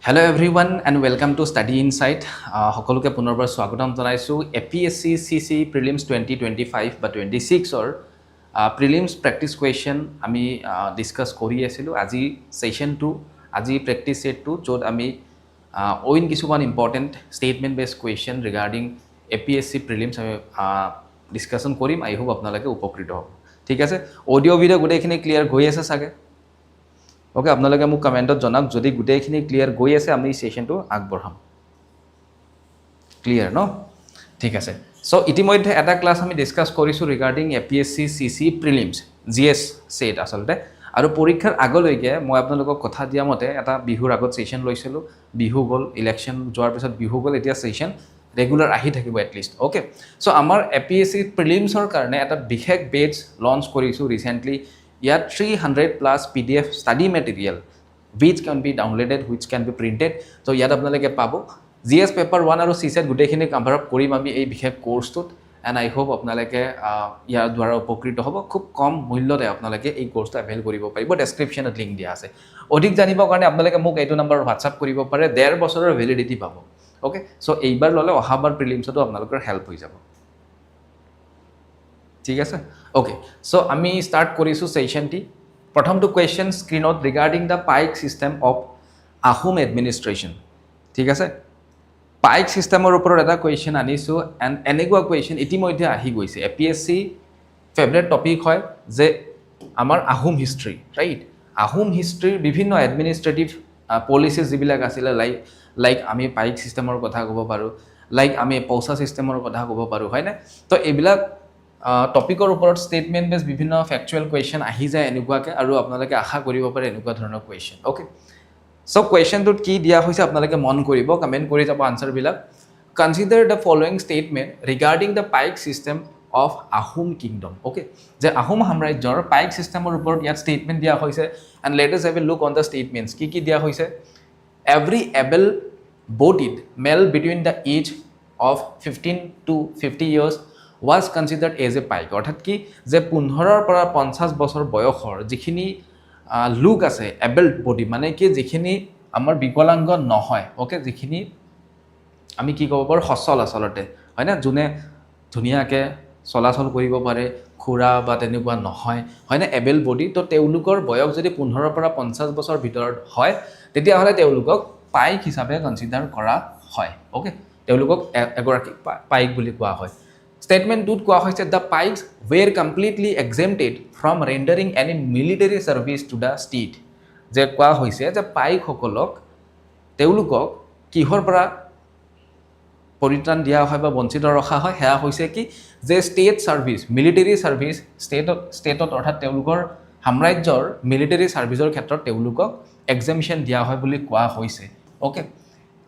Hello everyone and welcome to Studyinsights. সকলোকে পুনৰবাৰ স্বাগতম জনাইছো APSC CC Prelims 2025 বা 26 or Prelims practice question আমি ডিসকাস কৰি আছিলো আজি সেশন 2 আজি practice set 2 যত আমি ওইন কিছুমান important statement based question regarding APSC Prelims আমি ডিসকাশন কৰিম আই হোপ আপোনালোকে উপকৃত হ'ব ঠিক আছে অডিও ভিডিও গোটেইখিনি ক্লিয়াৰ হৈ আছে সাগে ওকে আপোনালোকে মোক কমেন্টত জনাওক যদি গুটেইখিনি ক্লিয়াৰ গৈ আছে আমি সেশনটো আগবঢ়াম ক্লিয়াৰ ন ঠিক আছে সো ইতিমধ্যে এটা ক্লাস আমি ডিসকাস কৰিছো regarding APSC CC Prelims GS set আসলতে আৰু পৰীক্ষাৰ আগলৈকে মই আপোনালোকক কথা দিয়া মতে এটা বিহুৰ আগত সেশন লৈছিলো বিহু গল ইলেকশন যোৱাৰ পিছত বিহু গল এতিয়া সেশন ৰেগুলাৰ আহি থাকিব এট লিষ্ট ওকে সো আমাৰ APSC Prelimsৰ কাৰণে এটা বিশেষ বেচ লঞ্চ কৰিছো recently Yet 300 plus PDF study material which can be downloaded, which can be printed. So yet apnalage pabo. GS paper 1 aru CSET gutekhini cover up korim ami ei bishek course tut and I hope apnalage yar dwara upokrito hobo khub kom mullyote apnalage ei course ta avail koribo paribo description at link dia ase odik janibo karone apnalage muk eitu number WhatsApp koribo pare 1.5 বছৰৰ validity pabo okay so eibar lole ohabar prelims to apnalokor help hoi jabo ঠিক আছে okay so আমি start কৰিছো সেশনটি প্ৰথমটো question স্ক্ৰিনত regarding the Paik system of Ahom administration ঠিক আছে পাইক সিস্টেমৰ ওপৰত এটা কোৱেশ্চন আনিছো এন্ড এনেকুৱা কোৱেশ্চন ইতিমধ্যে আহি গৈছে APSC ফেভাৰিট টপিক হয় যে আমাৰ আহোম হিষ্ট্ৰী ৰাইট আহোম হিষ্ট্ৰীৰ বিভিন্ন এডমিনিষ্ট্ৰেটিভ পলিচিজ যিবিলাক আছিল লাইক আমি পাইক সিস্টেমৰ কথা ক'ব পাৰো লাইক আমি পৌসা সিস্টেমৰ কথা ক'ব পাৰো হয় না তো এইবিলাক টপিকৰ ওপৰত স্টেটমেন্ট বেস বিভিন্ন ফ্যাক্চুয়াল কোৱেশ্চন আহি যায় এনেকুৱাকে আৰু আপোনালোকে আশা কৰিব পাৰে এনেকুৱা ধৰণৰ কোৱেশ্চন ওকে সো কোৱেশ্চনটোত কি দিয়া হৈছে আপোনালোকে মন কৰিব কমেন্ট কৰি যাব আনসাৰ বিলাক consider the following statement regarding the paik system of Ahom kingdom okay যে আহোম সাম্ৰাজ্যৰ পাইক সিস্টেমৰ ওপৰত ইয়াত স্টেটমেন্ট দিয়া হৈছে and let us have a look on the statements কি দিয়া হৈছে every able bodied male between the age of 15 to 50 years was considered as a pike অৰ্থাৎ কি যে 15 পৰা 50 বছৰ বয়সৰ যিখিনি লুক আছে এবল বডি মানে কি যিখিনি আমাৰ বিকলাংগ নহয় ওকে যিখিনি আমি কি ক'ব পাৰো হসল আসলতে হয় না জুনে ধুনিয়াকে চলাচল কৰিব পাৰে খুৰা বা তেনেকুৱা নহয় হয় না এবল বডি তো তেওলুকৰ বয়স যদি 15 পৰা 50 বছৰ ভিতৰত হয় তেতিয়া হলে তেওলুকক পাইক হিচাপে কনসিডাৰ কৰা হয় ওকে তেওলুকক এগৰাকী পাইক বুলি কোৱা হয় Statement 2 কোৱা হৈছে the pikes were completely exempted from rendering any military service to the state যে কোৱা হৈছে যে পাইক সকলক তেওলুকক কিহৰ পৰা পৰিত্ৰাণ দিয়া হয় বা বঞ্চিত ৰখা হয় হেয়া হৈছে কি যে ষ্টেট সাৰ্ভিস মিলিটাৰী সাৰ্ভিস ষ্টেটত অৰ্থাৎ তেওলুকৰ সাম্ৰাজ্যৰ মিলিটাৰী সাৰ্ভিসৰ ক্ষেত্ৰত তেওলুকক এক্সামশন দিয়া হয় বুলি কোৱা হৈছে ওকে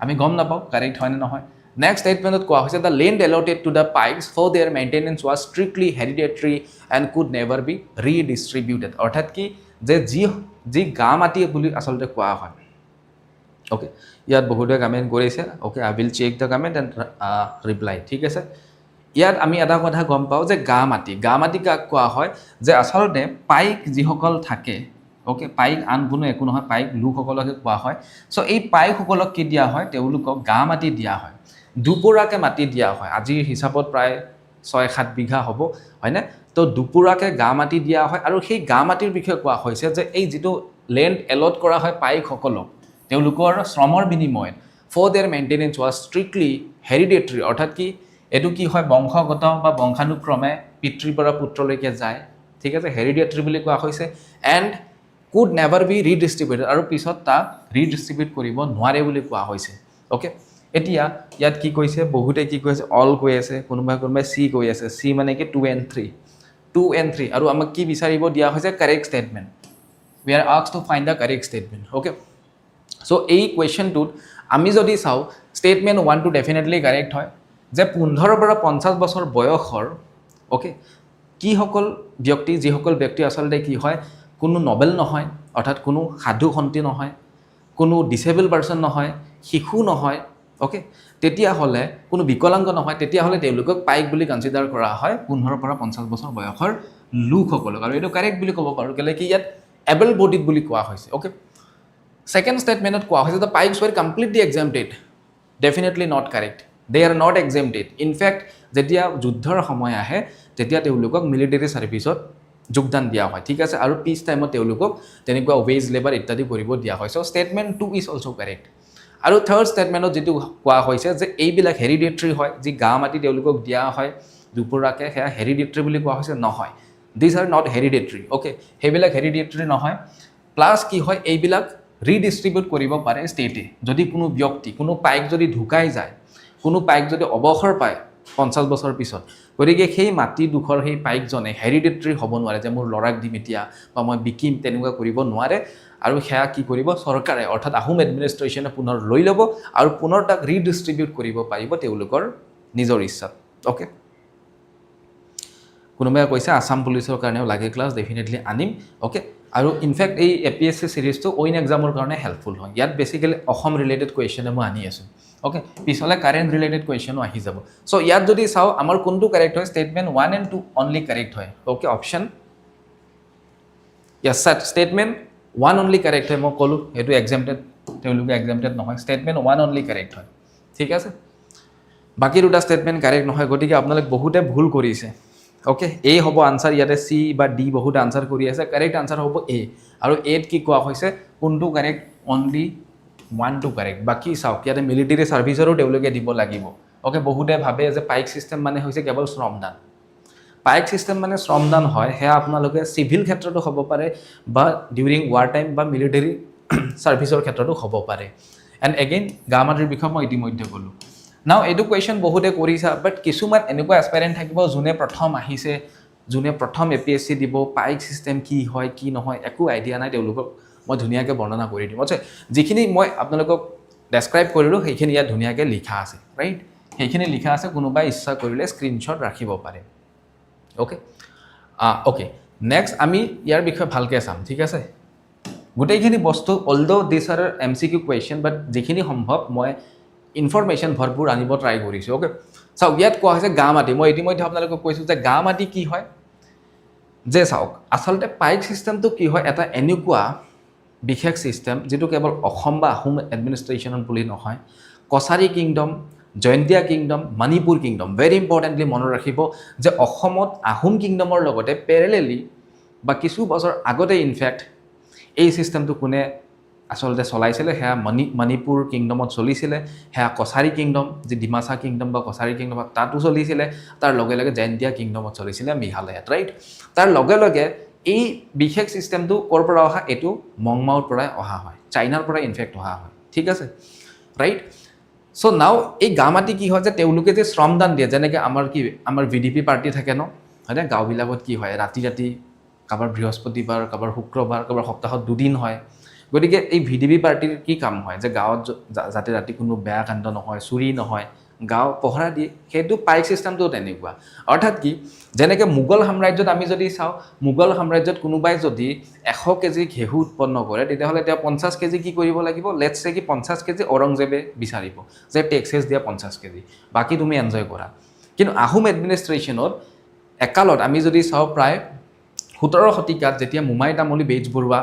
আমি গম নাপাও কাৰেক্ট হয় নে নহয় Next statement কোৱা হৈছে the land allotted to the pikes for their maintenance was strictly hereditary and could never be redistributed অৰ্থাৎ কি যে যি গা মাটি বুলি আসলতে কোৱা হয় ওকে ইয়াত বহুতে কমেন্ট কৰিছে okay I will check the comment and reply ঠিক আছে ইয়াত আমি এটা কথা গম পাও যে গা মাটি কাক কোৱা হয় যে আসলতে পাইক যিসকল থাকে ওকে পাইক আন কোনো একো নহয় পাইক লোকসকলকে কোৱা হয় সো এই পাইক সকলক কি দিয়া হয় তেওলুকক গা মাটি দিয়া হয় দুপুৰাকে মাটি দিয়া হয় আজিৰ হিচাপত প্ৰায় 6-7 বিঘা হ'ব হয় না তো দুপুৰাকে গা মাটি দিয়া হয় আৰু সেই গা মাটিৰ বিষয়ে কোৱা হৈছে যে এই যেটো ল্যান্ড এলট কৰা হয় পাইক সকলক তেওলুকৰ শ্ৰমৰ বিনিময়ত ফৰ देयर মেইনটেনেন্স ওয়াজ স্ট্ৰিক্টলি হেৰিডিটৰী অৰ্থাৎ কি এটো কি হয় বংশগত বা বংশানুক্ৰমে পিতৃৰ পৰা পুত্ৰলৈকে যায় ঠিক আছে হেৰিডিটৰী বুলি কোৱা হৈছে and could never be redistributed আৰু পিছত তা ৰিডিস্ট্ৰিবিউট কৰিব নোৱাৰে বুলি কোৱা হৈছে ওকে এতিয়া ইয়াত কি কৈছে বহুতে কি কৈছে অল কৈ আছে কোনোবা সি কৈ আছে সি মানে কি 2 and 3 আৰু আমাক কি বিচাৰিব দিয়া হৈছে correct statement we are asked to find the correct statement okay so এই কোৱেশ্চনটোত আমি যদি চাও স্টেটমেন্ট 1 to definitely correct হয় যে 15 পৰা 50 বছৰ বয়সৰ ওকে কি সকল ব্যক্তি যি সকল ব্যক্তি আসলতে কি হয় কোনো নবেল নহয় অৰ্থাৎ কোনো সাধু সন্তি নহয় কোনো ডিসেবল পারসন নহয় শিশু নহয় ওকে তেতিয়া হলে কোনো বিকলাঙ্গ নহয় তেতিয়া হলে তেওঁলোকক পাইক বুলি কনসিডাৰ কৰা হয় 15 পৰা 50 বছৰ বয়সৰ লোকসকলক আৰু এটো কাৰেক্ট বুলি ক'ব পাৰো কেলে কি ইয়াত এবল বডিড বুলি কোৱা হৈছে ওকে Second statement কোৱা হৈছে the Pikes were completely exempted. Definitely not correct. They are not exempted. In fact, যেতিয়া যুদ্ধৰ সময় আহে তেতিয়া তেওঁলোকক মিলিটাৰী সাৰ্ভিসত যোগদান দিয়া হয় ঠিক আছে আৰু পিস টাইমত তেওঁলোকক তেনেকুৱা ওয়েজ লেবাৰ ইত্যাদি কৰিব দিয়া হয় so statement 2 is also correct আৰু থাৰ্ড স্টেটমেন্টত যেটো কোৱা হৈছে যে এইবিলাক হেৰিডিটৰী হয় যি গাঁ মাটি তেওঁলোকক দিয়া হয় দুপুৰাকে হেয়া হেৰিডিটৰী বুলি কোৱা হৈছে নহয় these are not hereditary okay হেবিলাক হেৰিডিটৰী নহয় প্লাস কি হয় এইবিলাক ৰিডিস্ট্ৰিবিউট কৰিব পাৰে ষ্টেটে যদি কোনো ব্যক্তি কোনো পাইক যদি ঢুকাই যায় কোনো পাইক যদি অবসৰ পায় 50 বছৰ পিছত গতিকে সেই মাটি দুখৰ সেই পাইক জনে হেৰিডিটৰী হ'ব নোৱাৰে যে মোৰ লৰাক দিম এতিয়া বা মই বিকিম তেনেকুৱা কৰিব নোৱাৰে আৰু হেয়া কি কৰিব চৰকাৰে অৰ্থাৎ আহোম এডমিনিষ্ট্ৰেচনে পুনৰ লৈ ল'ব আৰু পুনৰ তাক ৰিডিস্ট্ৰিবিউট কৰিব পাৰিব তেওঁলোকৰ নিজৰ ইচ্ছাত ওকে কোনোবাই কৈছে আসাম পুলিচৰ কাৰণেও লাগে ক্লাছ ডেফিনেটলি আনিম ওকে আৰু ইনফ্যাক্ট এই এপিএসসি সিৰিজটো ওইন এক্সামৰ কাৰণে হেল্পফুল হয় ইয়াত বেসিক্যালি অসম ৰিলেটেড কোৱেশ্চন মই আনি আছো ওকে পিছলে কাৰেন্ট ৰিলেটেড কোৱেশ্চনো আহি যাব সো ইয়াত যদি চাও আমাৰ কোনটো কারেক্ট হয় স্টেটমেন্ট 1 and 2 অনলি কারেক্ট হয় okay option yes sir statement 1 only correct হয় মই কলো এটো এক্সামটেড তেওঁলোকে এক্সামটেড নহয় স্টেটমেন্ট 1 অনলি কারেক্ট হয় ঠিক আছে বাকি দুটা স্টেটমেন্ট কারেক্ট নহয় গতিকে আপোনালোক বহুতে ভুল কৰিছে ওকে এ হ'ব আনসাৰ ইয়াতে সি বা ডি বহুত আনসাৰ কৰি আছে কাৰেক্ট আনসাৰ হ'ব এ আৰু এত কি কোৱা হৈছে কোনটো কাৰেক্ট অনলি 1 টু কাৰেক্ট বাকি চাওক ইয়াতে মিলিটাৰী সাৰ্ভিসৰো তেওঁলোকে দিব লাগিব ওকে বহুতে ভাবে যে পাইক সিস্টেম মানে হৈছে কেৱল শ্ৰমদান পাইক সিস্টেম মানে শ্ৰমদান হয় হে আপোনালোকে সিভিল ক্ষেত্ৰতো হ'ব পাৰে বা ডিউৰিং ওয়াৰ টাইম বা মিলিটাৰী সাৰ্ভিসৰ ক্ষেত্ৰতো হ'ব পাৰে এন্ড এগেইন গামাটিৰ বিষয় মই ইতিমধ্যে কলো নাও এডু কোৱেশ্চন বহুতে কৰিছা বাট কিছুমান এনেকুৱা এসপাইৰেন্ট থাকিব যোনে প্ৰথম আহিছে যোনে প্ৰথম এপিএসসি দিব পাইক সিস্টেম কি হয় কি নহয় একো আইডিয়া নাই তেওঁলোকক মই ধুনিয়াকে বৰ্ণনা কৰি দিম আছে যিখিনি মই আপোনালোকক ডেসক্ৰাইব কৰিলো সেইখিনি ইয়াত ধুনিয়াকে লিখা আছে ৰাইট সেইখিনি লিখা আছে কোনোবাই ইচ্ছা কৰিলে স্ক্ৰিনশ্বট ৰাখিব পাৰে ওকে ওকে নেক্সট আমি ইয়াৰ বিষয়ে ভালকে চাম ঠিক আছে গোটেইখিনি বস্তু also this are MCQ question but যিখিনি সম্ভৱ মই ইনফৰমেশন ভৰপুৰ আনিব ট্ৰাই কৰিছো ওকে চাওক ইয়াত কোৱা হৈছে গাঁ মাটি মই ইতিমধ্যে আপোনালোকক কৈছো যে গাঁ মাটি কি হয় যে চাওক আসলতে পাইক সিস্টেমটো কি হয় এটা এনেকুৱা বিশেষ সিস্টেম যেটো কেৱল অসম বা আহোম এডমিনিষ্ট্ৰেচন বুলি নহয় Kachari kingdom Jaintia kingdom Manipur kingdom very importantly মনত ৰাখিব যে অসমত আহোম কিংডমৰ লগতে প্যাৰেলেলি বা কিছু বছৰ আগতে ইনফ্যাক্ট এই সিস্টেমটো কোনে আসলতে চলাইছিলে হেয়া মণিপুৰ কিংডমত চলিছিলে হেয়া কছাৰী কিংডম যে ডিমাছা কিংডম বা কছাৰী কিংডম তাতো চলিছিলে তাৰ লগে লগে জয়ন্তীয়া কিংডমত চলিছিলে মেঘালয়ত ৰাইট তাৰ লগে লগে এই বিশেষ সিস্টেমটো কৰ পৰা অহা এটো মংমাওৰ পৰা অহা হয় চাইনাৰ পৰা ইনফ্যাক্ট অহা হয় ঠিক আছে ৰাইট সো নাও এই গামাটি কি হয় যে তেওঁলোকে যে শ্ৰমদান দিয়ে যেনেকৈ আমাৰ ভিডিপি পাৰ্টি থাকে ন হয়নে গাঁওবিলাকত কি হয় ৰাতি ৰাতি কাবাৰ বৃহস্পতিবাৰ কাবাৰ শুক্ৰবাৰ কাবাৰ সপ্তাহত দুদিন হয় গতিকে এই ভিডিপি পাৰ্টিৰ কি কাম হয় যে গাঁৱত যাতে ৰাতি কোনো বেয়া কাণ্ড নহয় চুৰি নহয় গাঁও পহৰা দিয়ে সেইটো পাইক সিস্টেমটো তেনেকুৱা অৰ্থাৎ কি যেনেকৈ মোগল সাম্ৰাজ্যত আমি যদি চাওঁ মোগল সাম্ৰাজ্যত কোনোবাই যদি 100 কেজি ঘেঁহু উৎপন্ন কৰে তেতিয়াহ'লে তেওঁ 50 কেজি কি কৰিব লাগিব লেটছ সে কি 50 কেজি অৰংজেবে বিচাৰিব যে টেক্সেছ দিয়া 50 কেজি বাকি তুমি এনজয় কৰা কিন্তু আহোম এডমিনিষ্ট্ৰেচনত একালত আমি যদি চাওঁ প্ৰায় 17 শতিকাত যেতিয়া মুমাই তামুলী বেজবৰুৱা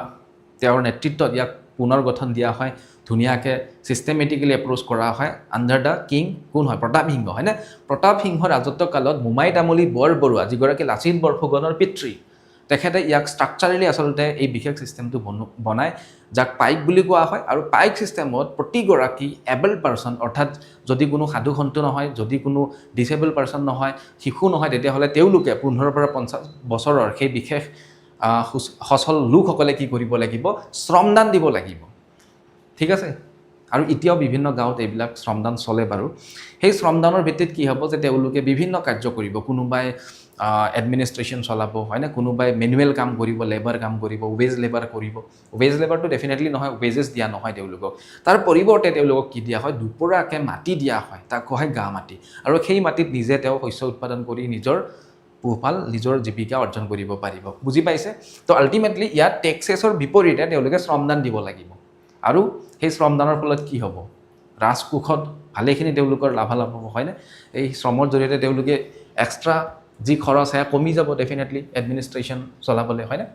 তেওঁৰ নেতৃত্বত ইয়াক পুনৰ গঠন দিয়া হয় ধুনিয়াকে সিস্টেমেটিক্যালি এপ্ৰোচ কৰা হয় আন্ডাৰ দা কিং কোন হয় প্ৰতাপ সিংহ হয় না প্ৰতাপ সিংহ ৰাজত্ব কালত মুমাই তামুলী বৰবৰুৱা যিগৰাকী লাচিত বৰফুকনৰ পিতৃ তেখেতে ইয়াক ষ্ট্ৰাকচাৰেলি আসলতে এই বিশেষ সিস্টেমটো বনায় যাক পাইক বুলি কোৱা হয় আৰু পাইক সিস্টেমত প্ৰতিগৰাকী এবল পাৰ্সন অৰ্থাৎ যদি কোনো সাধু সন্ত নহয় যদি কোনো ডিসেবল পাৰ্সন নহয় শিশু নহয় তেতিয়াহ'লে তেওঁলোকে 15 পৰা 50 বছৰৰ সেই বিশেষ সচল লোকসকলে কি কৰিব লাগিব শ্ৰমদান দিব লাগিব ঠিক আছে আৰু এতিয়াও বিভিন্ন গাঁৱত এইবিলাক শ্ৰমদান চলে বাৰু সেই শ্ৰমদানৰ ভিত্তিত কি হ'ব যে তেওঁলোকে বিভিন্ন কাৰ্য কৰিব কোনোবাই এডমিনিষ্ট্ৰেচন চলাব হয় না কোনোবাই মেনুৱেল কাম কৰিব লেবাৰ কাম কৰিব ওয়েজ লেবাৰ কৰিব ওয়েজ লেবাৰটো ডেফিনেটলি নহয় ওয়েজেছ দিয়া নহয় তেওঁলোকক তাৰ পৰিৱৰ্তে তেওঁলোকক কি দিয়া হয় দুপৰাকে মাটি দিয়া হয় তাক কোৱা হয় গাঁ মাটি আৰু সেই মাটিত নিজে তেওঁ শস্য উৎপাদন কৰি নিজৰ পোহপাল নিজৰ জীৱিকা অৰ্জন কৰিব পাৰিব বুজি পাইছে তো আলটিমেটলি ইয়াত টেক্সেছৰ বিপৰীতে তেওঁলোকে শ্ৰমদান দিব লাগিব আৰু সেই শ্ৰমদানৰ ফলত কি হ'ব ৰাজকোষত ভালেখিনি তেওঁলোকৰ লাভালাভ হ'ব হয়নে এই শ্ৰমৰ জৰিয়তে তেওঁলোকে এক্সট্ৰা যি খৰচ হয় কমি যাব ডেফিনেটলি এডমিনিষ্ট্ৰেচন চলাবলৈ হয়নে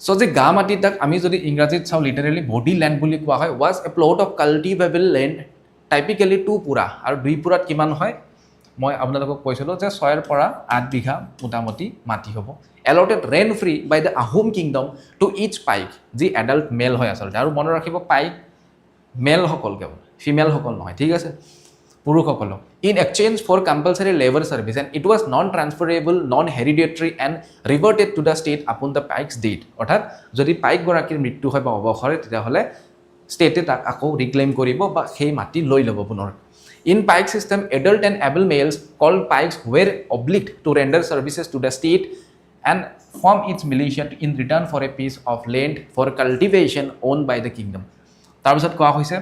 So যে গা মাটি তাক আমি যদি ইংৰাজীত চাওঁ লিটাৰেলি বডি ল্যান্ড বুলি কোৱা হয় was a plot of cultivable land typically 2 পুৰা আৰু 2 পুৰাত কিমান হয় মই আপোনালোকক কৈছিলো যে 6 ৰ পৰা 8 বিঘা মোটামুটি মাটি হ'ব allotted rent free by the Ahom kingdom to each Paik যি adult male হয় আসলে আৰু মনত ৰাখিব Paik male সকল কেৱল ফিমেল সকল নহয় ঠিক আছে পুৰুষ সকল in exchange for compulsory labor service and it was non transferable non hereditary and reverted to the state upon the Paik's death অৰ্থাৎ যদি Paik গৰাকীৰ মৃত্যু হয় বা অৱসৰ হয় তেতিয়া হলে ষ্টেটে তাক আকৌ ৰিক্লেইম কৰিব বা সেই মাটি লৈ ল'ব পুনৰ In Paik system, adult and able males called Paiks were obliged to render services to the state and form its militia in return for a piece of land for cultivation owned by the kingdom. তাৰপিছত কোৱা হৈছে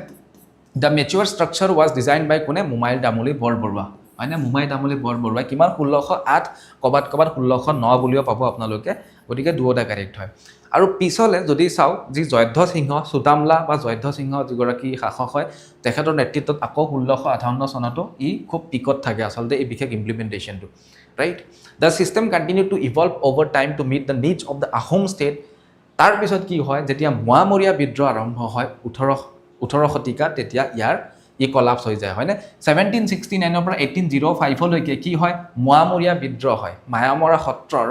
The mature structure was designed by কোনে মুমাইল দামুলি বৰবৰুৱা মানে মুমাই দামুলি বৰবৰুৱা কিমান 1608 কবাত 1609 বুলিও পাব আপোনালোকে গতিকে দুটা কাৰেক্ট হয় আৰু পিছলে যদি চাও যি জয়ধ্ব সিংহ সুতামলা বা জয়ধ্ব সিংহ যিগৰাকী শাসক হয় তেখেতৰ নেতৃত্বত আকৌ 1658 চনতো ই খুব পিকত থাকে আসলতে এই বিশেষ ইমপ্লিমেন্টেশনটো right the system continued to evolve over time to meet the needs of the Ahom state তাৰ পিছত কি হয় যেতিয়া মোৱামৰীয়া বিদ্ৰোহ আৰম্ভ হয় 18 শতিকা তেতিয়া ইয়াৰ ই কলাপস হৈ যায় হয়নে 1769 ৰ পৰা 1805 লৈকে কি হয় মোৱামৰীয়া বিদ্ৰোহ হয় মায়ামৰা সত্ৰৰ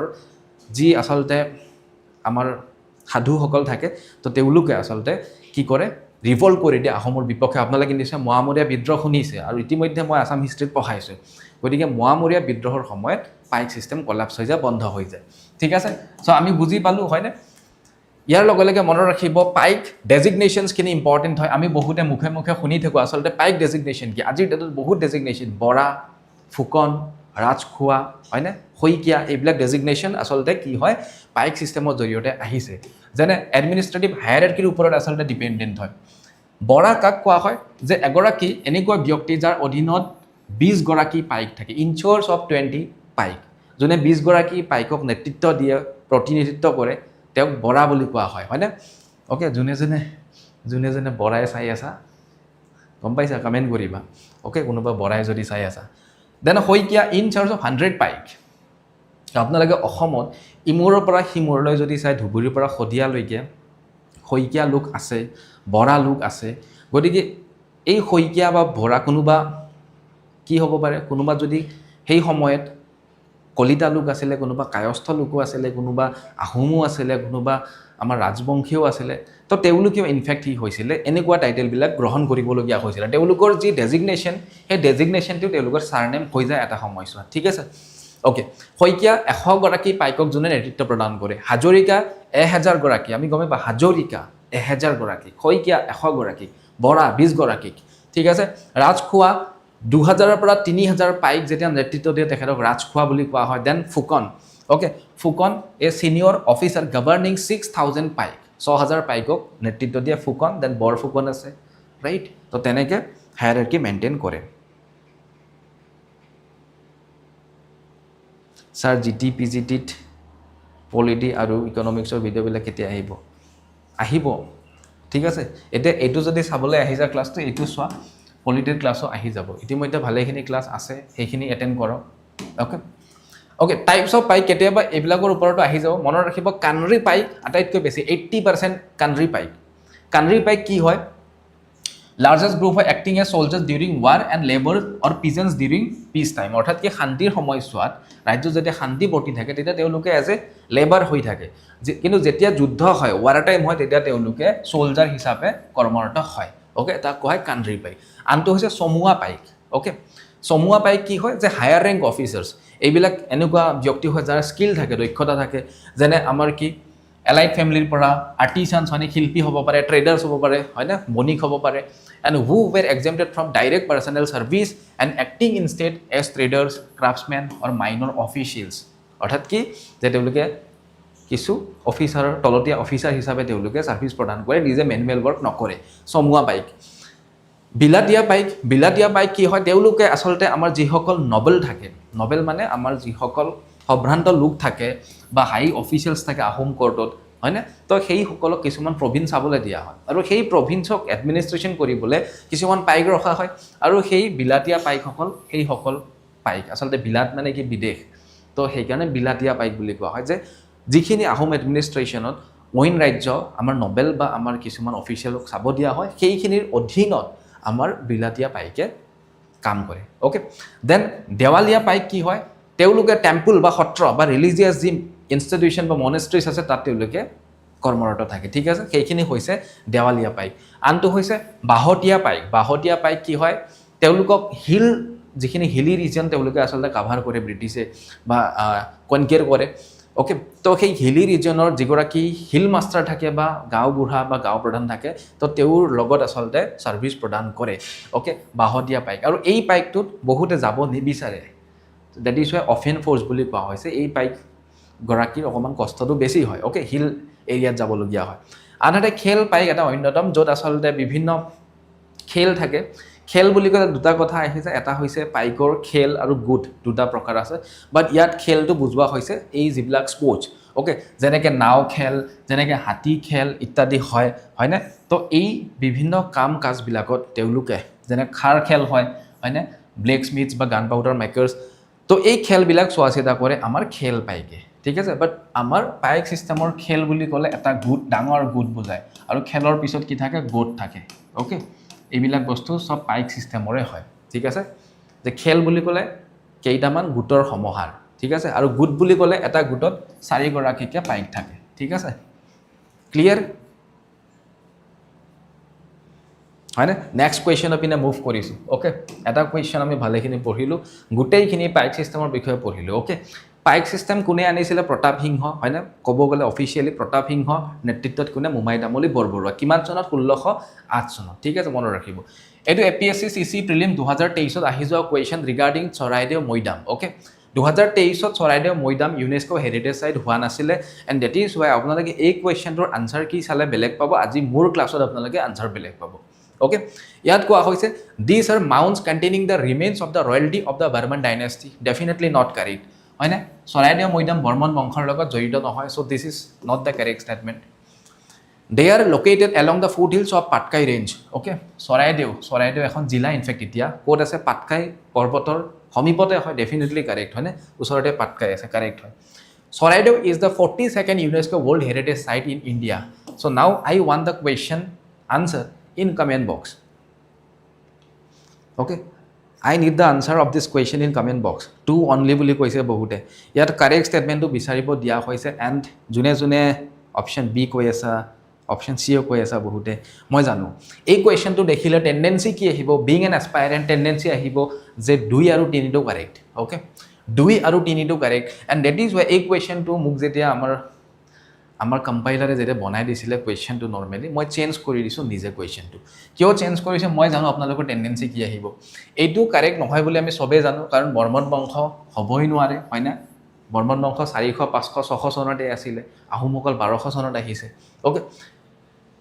যি আসলতে আমাৰ সাধু সকল থাকে তো তেওঁলোকে আসলতে কি কৰে ৰিভল্ট কৰি দিয়ে আহোমৰ বিপক্ষে আপোনালোকে নিশ্চয় মোৱামৰীয়া বিদ্ৰোহ শুনিছে আৰু ইতিমধ্যে মই আসাম হিষ্ট্ৰীত পঢ়াইছো গতিকে মোৱামৰীয়া বিদ্ৰোহৰ সময়ত পাইক সিস্টেম কলাপস হৈ যায় বন্ধ হৈ যায় ঠিক আছে সো আমি বুজি পালো হয়নে ইয়াৰ লগে লগে মনত ৰাখিব পাইক ডেজিগনেশনস কিনি ইম্পৰ্টেন্ট হয় আমি বহুতে মুখে মুখে শুনি থাকো আসলতে পাইক ডেজিগনেশন কি আজিৰ ডেটত বহুত ডেজিগনেশন বৰা ফুকন ৰাজখোৱা হয়নে হৈকিয়া এইবিলাক ডেজিগনেশন আসলতে কি হয় পাইক সিস্টেমৰ জৰিয়তে আহিছে যেনে এডমিনিষ্ট্ৰেটিভ হায়াৰাৰ্কিৰ ওপৰত আসলতে ডিপেন্ডেন্ট হয় বৰা কাক কোৱা হয় যে এগৰাকী এনেকুৱা ব্যক্তি যাৰ অধীনত 20 গৰাকী পাইক থাকে ইন চাৰ্জ অফ 20 পাইক যোনে 20 গৰাকী পাইকক নেতৃত্ব দিয়ে প্ৰতিনিধিত্ব কৰে তেওঁক বৰা বুলি কোৱা হয় হয়নে ওকে যোনে যোনে বৰাই চাই আছা গম পাইছা কমেন্ট কৰিবা ওকে কোনোবা বৰাই যদি চাই আছা দেন হৈকিয়া ইন চাৰ্জ অফ 100 পাইক আপোনালোকে অসমত ইমূৰৰ পৰা সিমূৰলৈ যদি চাই ধুবুৰীৰ পৰা খদিয়ালৈকে হৈকিয়া লোক আছে বৰা লোক আছে গতিকে এই হৈকিয়া বা বৰা কোনোবা কি হ'ব পাৰে কোনোবা যদি সেই সময়ত কলিতা লোক আছিলে কোনোবা কায়স্থ লোকো আছিলে কোনোবা আহোমো আছিলে কোনোবা আমাৰ ৰাজবংশীও আছিলে তো তেওঁলোকেও ইনফেক্ট হি হৈছিলে এনেকুৱা টাইটেল বিলাক গ্ৰহণ কৰিবলগীয়া হৈছিলে তেওঁলোকৰ যি ডেজিগনেশন সেই ডেজিগনেশনটো তেওঁলোকৰ সাৰনেম হৈ যায় এটা সময়ছোৱা ঠিক আছে ওকে হৈকিয়া 100 গৰাকী পাইকক যোনে নেতৃত্ব প্ৰদান কৰে হাজৰিকা 1000 গৰাকী আমি গমে বা হাজৰিকা 1000 গৰাকী হৈকিয়া 100 গৰাকী বৰা 20 গৰাকী ঠিক আছে ৰাজখোৱা 2000 ৰ পৰা 3000 পাইক যেতিয়া নেতৃত্ব দিয়ে তেখেতক ৰাজখোৱা বুলি কোৱা হয় দেন ফুকন ওকে ফুকন এ সিনিয়ৰ অফিচাৰ গভৰ্নিং 6000 পাইক 6000 পাইকক নেতৃত্ব দিয়ে ফুকন দেন বৰ ফুকন আছে ৰাইট তো তেনেকে হায়াৰাৰ্কি মেইনটেইন কৰে স্যাৰ জিটি পিজিটিত পলিটি আৰু ইকনমিক্সৰ ভিডিওবিলাক কেতিয়া আহিব ঠিক আছে এতিয়া এইটো যদি চাবলৈ আহি যা ক্লাছটো এইটো চোৱা পলিটিৰ ক্লাছও আহি যাব ইতিমধ্যে ভালেখিনি ক্লাছ আছে সেইখিনি এটেন্ড কৰক ওকে টাইপস অফ পাইক কেতিয়াবা এইবিলাকৰ ওপৰতো আহি যাব মনত ৰাখিব কানৰি পাইক আটাইতকৈ বেছি 80% কানৰি পাইক কি হয় largest group of acting as soldiers during war and labor or peasants during peace time অৰ্থাৎ কি শান্তিৰ সময়ছোৱাত ৰাজ্য যেতিয়া শান্তি বৰ্তি থাকে তেতিয়া তেওঁলোকে এজ এ লেবাৰ হৈ থাকে কিন্তু যেতিয়া যুদ্ধ হয় war টাইম হয় তেতিয়া তেওঁলোকে সোলজাৰ হিচাপে কৰ্মৰত হয় ওকে তাক কোৱা হয় কানৰি পাইক আনটো হৈছে সমুৱা পাইক ওকে সমুৱা পাইক কি হয় যে হায়াৰ ৰেংক অফিচাৰ্স এইবিলাক এনেকুৱা ব্যক্তি হয় যাৰ স্কিল থাকে দক্ষতা থাকে যেনে আমাৰ কি এলাইট ফ্যামিলিৰ পৰা আৰ্টিসানস মানে শিল্পী হ'ব পাৰে ট্ৰেডাৰ্স হ'ব পাৰে হয় না বণিক হ'ব পাৰে and who were exempted from direct personnel service and acting instead as traders craftsmen or minor officials অৰ্থাৎ কি যে তেওঁলোকে কিছু অফিচাৰৰ তলতীয়া অফিচাৰ হিচাপে তেওঁলোকে সাৰ্ভিস প্ৰদান কৰে নিজে ম্যানুৱেল ওয়াৰ্ক নকৰে সমুৱা পাইক বিলাতিয়া পাইক কি হয় তেওঁলোকে আসলতে আমাৰ যিসকল নবেল থাকে নবেল মানে আমাৰ যিসকল সভ্ৰান্ত লোক থাকে বা হাই অফিচিয়েলস থাকে আহোম কোৰ্টত হয়নে তো সেই সকলক কিছুমান প্ৰভিন্স চাবলৈ দিয়া হয় আৰু সেই প্ৰভিন্সক এডমিনিষ্ট্ৰেচন কৰিবলৈ কিছুমান পাইক ৰখা হয় আৰু সেই বিলাতিয়া পাইকসকল সেই সকল পাইক আসলতে বিলাত মানে কি বিদেশ তো সেইকাৰণে বিলাতিয়া পাইক বুলি কোৱা হয় যে যিখিনি আহোম এডমিনিষ্ট্ৰেচনত অইন ৰাজ্য আমাৰ নবেল বা আমাৰ কিছুমান অফিচিয়েলক চাব দিয়া হয় সেইখিনিৰ অধীনত আমাৰ বিলাতীয়া পাইকে কাম কৰে ওকে দেন দেৱালীয়া পাইক কি হয় তেওঁলোকে টেম্পল বা সত্ৰ বা ৰিলিজিয়াছ যি ইনষ্টিটিউশ্যন বা মনেষ্ট্ৰিজ আছে তাত তেওঁলোকে কৰ্মৰত থাকে ঠিক আছে সেইখিনি হৈছে দেৱালীয়া পাইক আনটো হৈছে বাহতীয়া পাইক কি হয় তেওঁলোকক হিল যিখিনি হিলি ৰিজন তেওঁলোকে আচলতে কাভাৰ কৰে ব্ৰিটিছে বা কনকেৰ কৰে ওকে তো সেই হিলি ৰিজনৰ যিগৰাকী হিল মাষ্টাৰ থাকে বা গাঁও বুঢ়া বা গাঁও প্ৰধান থাকে তো তেওঁৰ লগত আচলতে ছাৰ্ভিচ প্ৰদান কৰে ওকে বাহতীয়া পাইক আৰু এই পাইকটোত বহুতে যাব নিবিচাৰে that is Y often force বুলি কোৱা হৈছে এই পাইক গৰাকীৰ অকণমান কষ্টটো বেছি হয় ওকে হিল এৰিয়াত যাবলগীয়া হয় আনহাতে খেল পাইক এটা অন্যতম য'ত আচলতে বিভিন্ন খেল থাকে খেল বুলি ক'লে দুটা কথা আহিছে এটা হৈছে পাইকৰ খেল আৰু গোট দুটা প্ৰকাৰ আছে বাট ইয়াত খেলটো বুজোৱা হৈছে এই যিবিলাক স্পৰ্টছ ওকে যেনেকৈ নাও খেল যেনেকৈ হাতী খেল ইত্যাদি হয়নে তো এই বিভিন্ন কাম কাজবিলাকত তেওঁলোকে যেনে খাৰ খেল হয়নে ব্লেক স্মিথছ বা গান পাউডাৰ মেকাৰ্ছ তো এই খেলবিলাক চোৱা চিতা কৰে আমাৰ খেল পাইকে ঠিক আছে বাট আমাৰ পাইক ছিষ্টেমৰ খেল বুলি ক'লে এটা গোট ডাঙৰ গোট বুজায় আৰু খেলৰ পিছত কি থাকে গোট থাকে ওকে এইবিলাক বস্তু সব পাইক ছিষ্টেমৰে হয় ঠিক আছে যে খেল বুলি ক'লে কেইটামান গোটৰ সমাহাৰ ঠিক আছে আৰু গোট বুলি ক'লে এটা গোটত 4 গৰাকীকে পাইক থাকে ঠিক আছে ক্লিয়াৰ হয়নে নেক্সট কুৱেশ্যনৰ পিনে মুভ কৰিছোঁ ওকে এটা কুৱেশ্যন আমি ভালেখিনি পঢ়িলোঁ গোটেইখিনি পাইক ছিষ্টেমৰ বিষয়ে পঢ়িলোঁ ওকে পাইক ছিষ্টেম কোনে আনিছিলে প্ৰতাপ সিংহ হয়নে ক'ব গ'লে অফিচিয়েলি প্ৰতাপ সিংহ নেতৃত্বত কোনে মোমাই তামুলী বৰবৰুৱা কিমান চনত 1608 চনত ঠিক আছে মনত ৰাখিব এইটো APSC CC প্ৰিলিম 2023ত আহি যোৱা কুৱেশ্যন ৰিগাৰ্ডিং চৰাইদেউ মৈদাম ওকে 2023ত চৰাইদেউ মৈদাম ইউনেস্কো হেৰিটেজ সাইট হোৱা নাছিলে এণ্ড ডেট ইজ ৱাই আপোনালোকে এই কুৱেশ্যনটোৰ আনচাৰ কি চালে বেলেগ পাব আজি মোৰ ক্লাছত আপোনালোকে আনচাৰ বেলেগ পাব ওকে ইয়াত কোৱা হৈছে this are mounts containing the remains of the royalty of the Barman dynasty definitely not correct হয়নে চৰাইদেউ মৈদাম বৰ্মন বংশৰ লগত জড়িত নহয় so' this is not the correct statement they are located along the foot hills of Patkai range okay Charaideo এখন জিলা in fact এতিয়া ক'ত আছে পাটকাই পৰ্বতৰ সমীপতে হয় ডেফিনেটলি কাৰেক্ট হয়নে ওচৰতে পাটকাই আছে কাৰেক্ট হয় Charaideo is the 42nd UNESCO world heritage site in India so' now I want the question answer in comment box okay I need the answer of this question in comment box two only বুলি কৈছে বহুতে ইয়াত correct ষ্টেটমেণ্টটো বিচাৰিব দিয়া হৈছে and যোনে option B কৈ আছা অপশ্যন চি কৈ আছা বহুতে মই জানো এই কুৱেশ্যনটো দেখিলে টেণ্ডেঞ্চি কি আহিব বিং এন এছপাইৰেণ্ট টেণ্ডেঞ্চি আহিব যে 2 আৰু 3টো কাৰেক্ট ওকে 2 আৰু 3টো correct and that is why এই কুৱেশ্যনটো মোক যেতিয়া আমাৰ কম্পাইলাৰে যেতিয়া বনাই দিছিলে কুৱেশ্যনটো নৰ্মেলি মই চেঞ্জ কৰি দিছোঁ নিজে কুৱেশ্যনটো কিয় চেঞ্জ কৰিছে মই জানো আপোনালোকৰ টেণ্ডেঞ্চি কি আহিব এইটো কাৰেক্ট নহয় বুলি আমি চবেই জানো কাৰণ বৰ্মন বংশ হ'বই নোৱাৰে হয়নে বৰ্মন বংশ 400 500 600 চনতে আছিলে আহোমসকল 1200 চনত আহিছে ওকে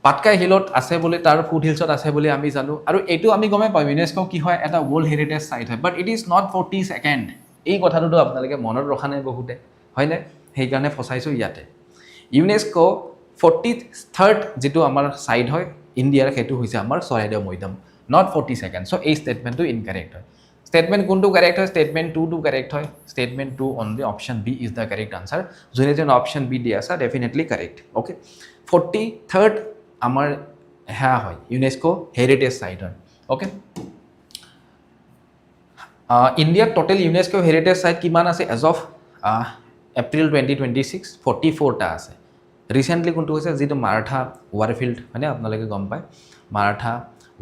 পাটকাই হিলত আছে বুলি তাৰ ফুট হিলছত আছে বুলি আমি জানো আৰু এইটো আমি গমে পাওঁ ইউনেস্কো কি হয় এটা ৱৰ্ল্ড হেৰিটেজ সাইট হয় but it is not 42nd এই কথাটোতো আপোনালোকে মনত ৰখা নাই বহুতে হয়নে সেইকাৰণে ফচাইছোঁ ইয়াতে ইউনেস্কো 43rd যেটো আমাৰ সাইড হয় ইন্ডিয়াৰ হেতু হৈছে আমাৰ চৰাইদেউ মৈদাম নট 42nd সো এই ষ্টেটমেন্টটো ইনকাৰেক্ট হয় ষ্টেটমেন্ট কোনটো কাৰেক্ট হয় ষ্টেটমেন্ট 2 টো কাৰেক্ট হয় statement 2 only option B is the correct answer যোনে অপশ্যন বি দিয়া আছে ডেফিনেটলি কাৰেক্ট ওকে 43rd আমাৰ হ্যাঁ হয় ইউনেস্কো হেৰিটেজ সাইট হয় ওকে ইন্ডিয়াৰ টোটাল ইউনেস্কো হেৰিটেজ সাইট কিমান আছে এজ অফ এপ্ৰিল 2026 44টা আছে ৰিসেন্টলি কোনটো হৈছে যেটো মাৰাঠা ৱাৰফিল্ড মানে আপোনালোকে গম পায় মাৰাঠা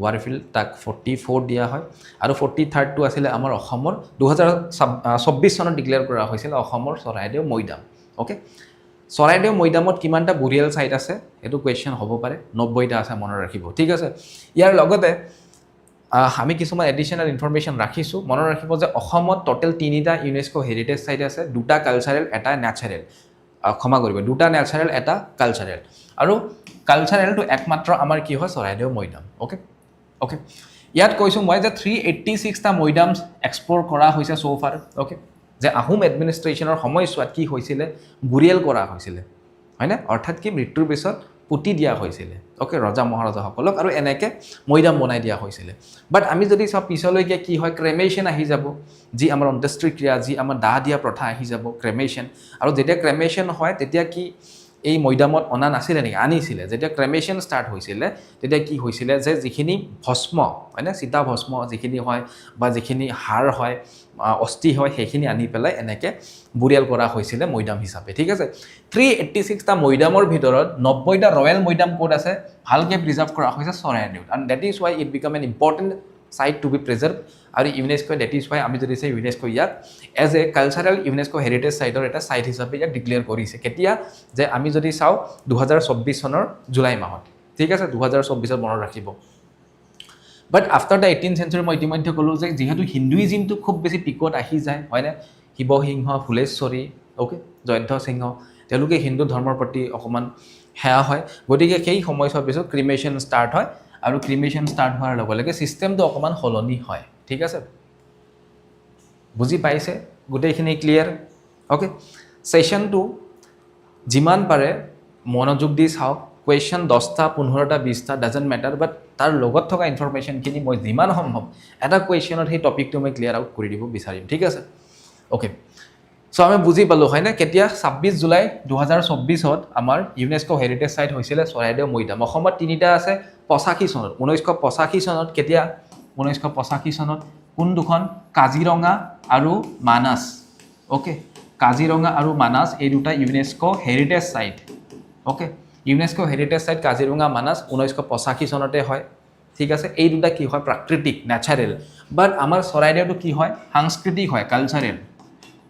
ৱাৰফিল্ড তাক 44 দিয়া হয় আৰু 43rd টো আছিল আমাৰ অসমৰ 2024 চনত ডিক্লেয়াৰ কৰা হৈছিল অসমৰ চৰাইদেউ মৈদাম ওকে চৰাইদেউ মৈদামত কিমানটা বুৰিয়েল সাইট আছে এটো কোৱেশ্চন হ'ব পাৰে 90টা আছে মনত ৰাখিব ঠিক আছে ইয়াৰ লগতে আমি কিছুমান এডিশনাল ইনফৰমেশন ৰাখিছো মনত ৰাখিব যে অসমত টোটাল 3টা ইউনেস্কো হেৰিটেজ সাইট আছে দুটা কালচাৰেল এটা ন্যাচাৰেল ক্ষমা কৰিব দুটা ন্যাচাৰেল এটা কালচাৰেল আৰু কালচাৰেলটো একমাত্ৰ আমাৰ কি হয় চৰাইদেউ মৈদাম ওকে ওকে ইয়াত কৈছো মই যে 386টা মৈদামছ এক্সপ্লোৰ কৰা হৈছে সো ফাৰ ওকে যে আহোম এডমিনিষ্ট্ৰেচনৰ সময়ছোৱাত কি হৈছিলে বুৰিয়েল কৰা হৈছিলে হয়নে অৰ্থাৎ কি মৃত্যুৰ পিছত পুতি দিয়া হৈছিলে ওকে ৰজা মহাৰাজাসকলক আৰু এনেকে মৈদাম বনাই দিয়া হৈছিলে বাট আমি যদি সব পিছলৈকে কি হয় ক্ৰেমেশন আহি যাব যি আমাৰ অন্ত্যেষ্টিক্ৰিয়া যি আমাৰ দাহ দিয়া প্ৰথা আহি যাব ক্ৰেমেশন আৰু যেতিয়া ক্ৰেমেশন হয় তেতিয়া কি এই মৈদামত অনা নাছিলে নেকি আনিছিলে যেতিয়া ক্ৰেমেশ্যন ষ্টাৰ্ট হৈছিলে তেতিয়া কি হৈছিলে যে যিখিনি ভস্ম হয়নে চিতা ভস্ম যিখিনি হয় বা যিখিনি হাড় হয় অস্থি হয় সেইখিনি আনি পেলাই এনেকৈ বুৰিয়াল কৰা হৈছিলে মৈদাম হিচাপে ঠিক আছে 386টা মৈদামৰ ভিতৰত 90টা ৰয়েল মৈদাম ক'ত আছে ভালকৈ প্ৰিজাৰ্ভ কৰা হৈছে চৰাইদেউত and that is why it become an important site to be preserved আৰু UNESCO that is why আমি যদি চাই UNESCO ইয়াক as a cultural UNESCO heritage সাইটৰ এটা সাইট হিচাপে ইয়াক ডিক্লেয়াৰ কৰিছে কেতিয়া যে আমি যদি চাও 2024 চনৰ জুলাই মাহত ঠিক আছে 2024 মনত ৰাখিব বাট আফটাৰ দ্য 18th century মই ইতিমধ্যে ক'লো যে যেহেতু হিন্দুইজমটো খুব বেছি পিকত আহি যায় হয়নে শিৱসিংহ ফুলেশ্বৰী ওকে জয়ন্ত সিংহ তেওঁলোকে হিন্দু ধৰ্মৰ প্ৰতি অকমান হেয়া হয় গতিকে সেই সময়ছোৱাৰ পিছত ক্ৰিমেশ্যন ষ্টাৰ্ট হয় আৰু ক্ৰিমেশ্যন ষ্টাৰ্ট হোৱাৰ লগে লগে সিস্টেমটো অকমান হলনি হয় ঠিক আছে বুজি পাইছে গোটেইখিনি ক্লিয়াৰ ওকে সেশন 2 যিমান পাৰে মনোযোগ দি চাওক কোৱেশ্চন 10টা 15টা 20টা ডাজন্ট ম্যাটাৰ বাট তাৰ লগত থকা ইনফৰমেশন খিনি মই যিমান সম্ভৱ এটা কোৱেশ্চনত সেই টপিকটো মই ক্লিয়াৰ আউট কৰি দিব বিচাৰিম ঠিক আছে ওকে সো আমি বুজি পালো হয় না কেতিয়া 26 জুলাই 2024 ত আমাৰ ইউনেস্কো হেৰিটেজ সাইট হৈছিল চৰাইদেউ মৈদাম অসমত তিনিটা আছে 85 চনত 1985 চনত কেতিয়া 1985 চনত কোন দুখন কাজিৰঙা আৰু মানাস ওকে কাজিৰঙা আৰু মানাস এই দুটা UNESCO heritage site okay UNESCO heritage site Kaziranga Manas 1985 চনতে হয় ঠিক আছে এই দুটা কি হয় প্ৰাকৃতিক ন্যাচাৰেল বাট আমাৰ চৰাইদেউটো কি হয় সাংস্কৃতিক হয়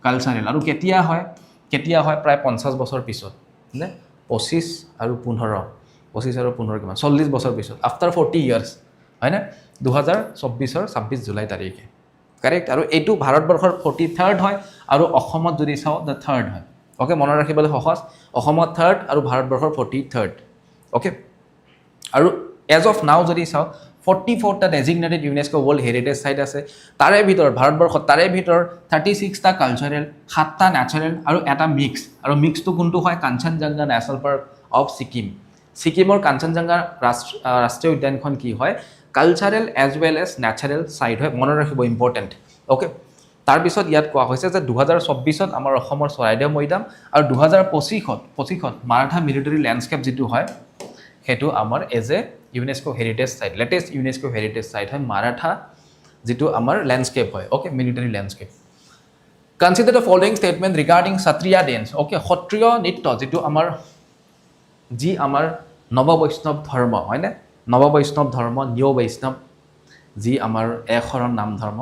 কালচাৰেল আৰু কেতিয়া হয় প্ৰায় 50 বছৰ পিছত নে 25 আৰু 15 কিমান 40 বছৰ পিছত আফটাৰ 40 ইয়াৰ্স হয় না 2024 ৰ 26 জুলাই তাৰিখে কাৰেক্ট আৰু এইটো ভাৰতবৰ্ষৰ 43rd হয় আৰু অসমত যদি চাও the 3rd হয় ওকে মনত ৰাখিবলৈ সহজ অসমত 3rd আৰু ভাৰতবৰ্ষৰ 43rd ওকে আৰু এজ অফ নাও যদি চাও 44টা designated UNESCO world heritage site আছে তাৰে ভিতৰত ভাৰতবৰ্ষত তাৰে ভিতৰত 36টা কালচাৰেল 7টা ন্যাচাৰেল আৰু এটা মিক্স আৰু মিক্সটো কোনটো হয় কাঞ্চনজংঘা ন্যাশনাল পাৰ্ক অফ সিকিমৰ কাঞ্চনজংঘা ৰাষ্ট্ৰীয় উদ্যানখন কি হয় cultural as well as natural site হয় মনত ৰাখিব ইম্পৰ্টেন্ট ওকে তাৰ পিছত ইয়াত কোৱা হৈছে যে 2024 ত আমাৰ অসমৰ চৰাইদেউ মৈদাম আৰু 2025 ত মাৰাঠা মিলিটাৰী ল্যান্ডস্কেপ যেটো হয় হেতু আমাৰ as a UNESCO heritage site latest UNESCO heritage site হয় মাৰাঠা যেটো আমাৰ ল্যান্ডস্কেপ হয় okay military landscape consider the following statement regarding Sattriya dance okay Sattriya নৃত্য যেটো আমাৰ যি আমাৰ নৱ বৈষ্ণৱ ধৰ্ম হয় না নৱ বৈষ্ণৱ ধৰ্ম নিউ বৈষ্ণৱ যি আমাৰ এশৰণ নাম ধৰ্ম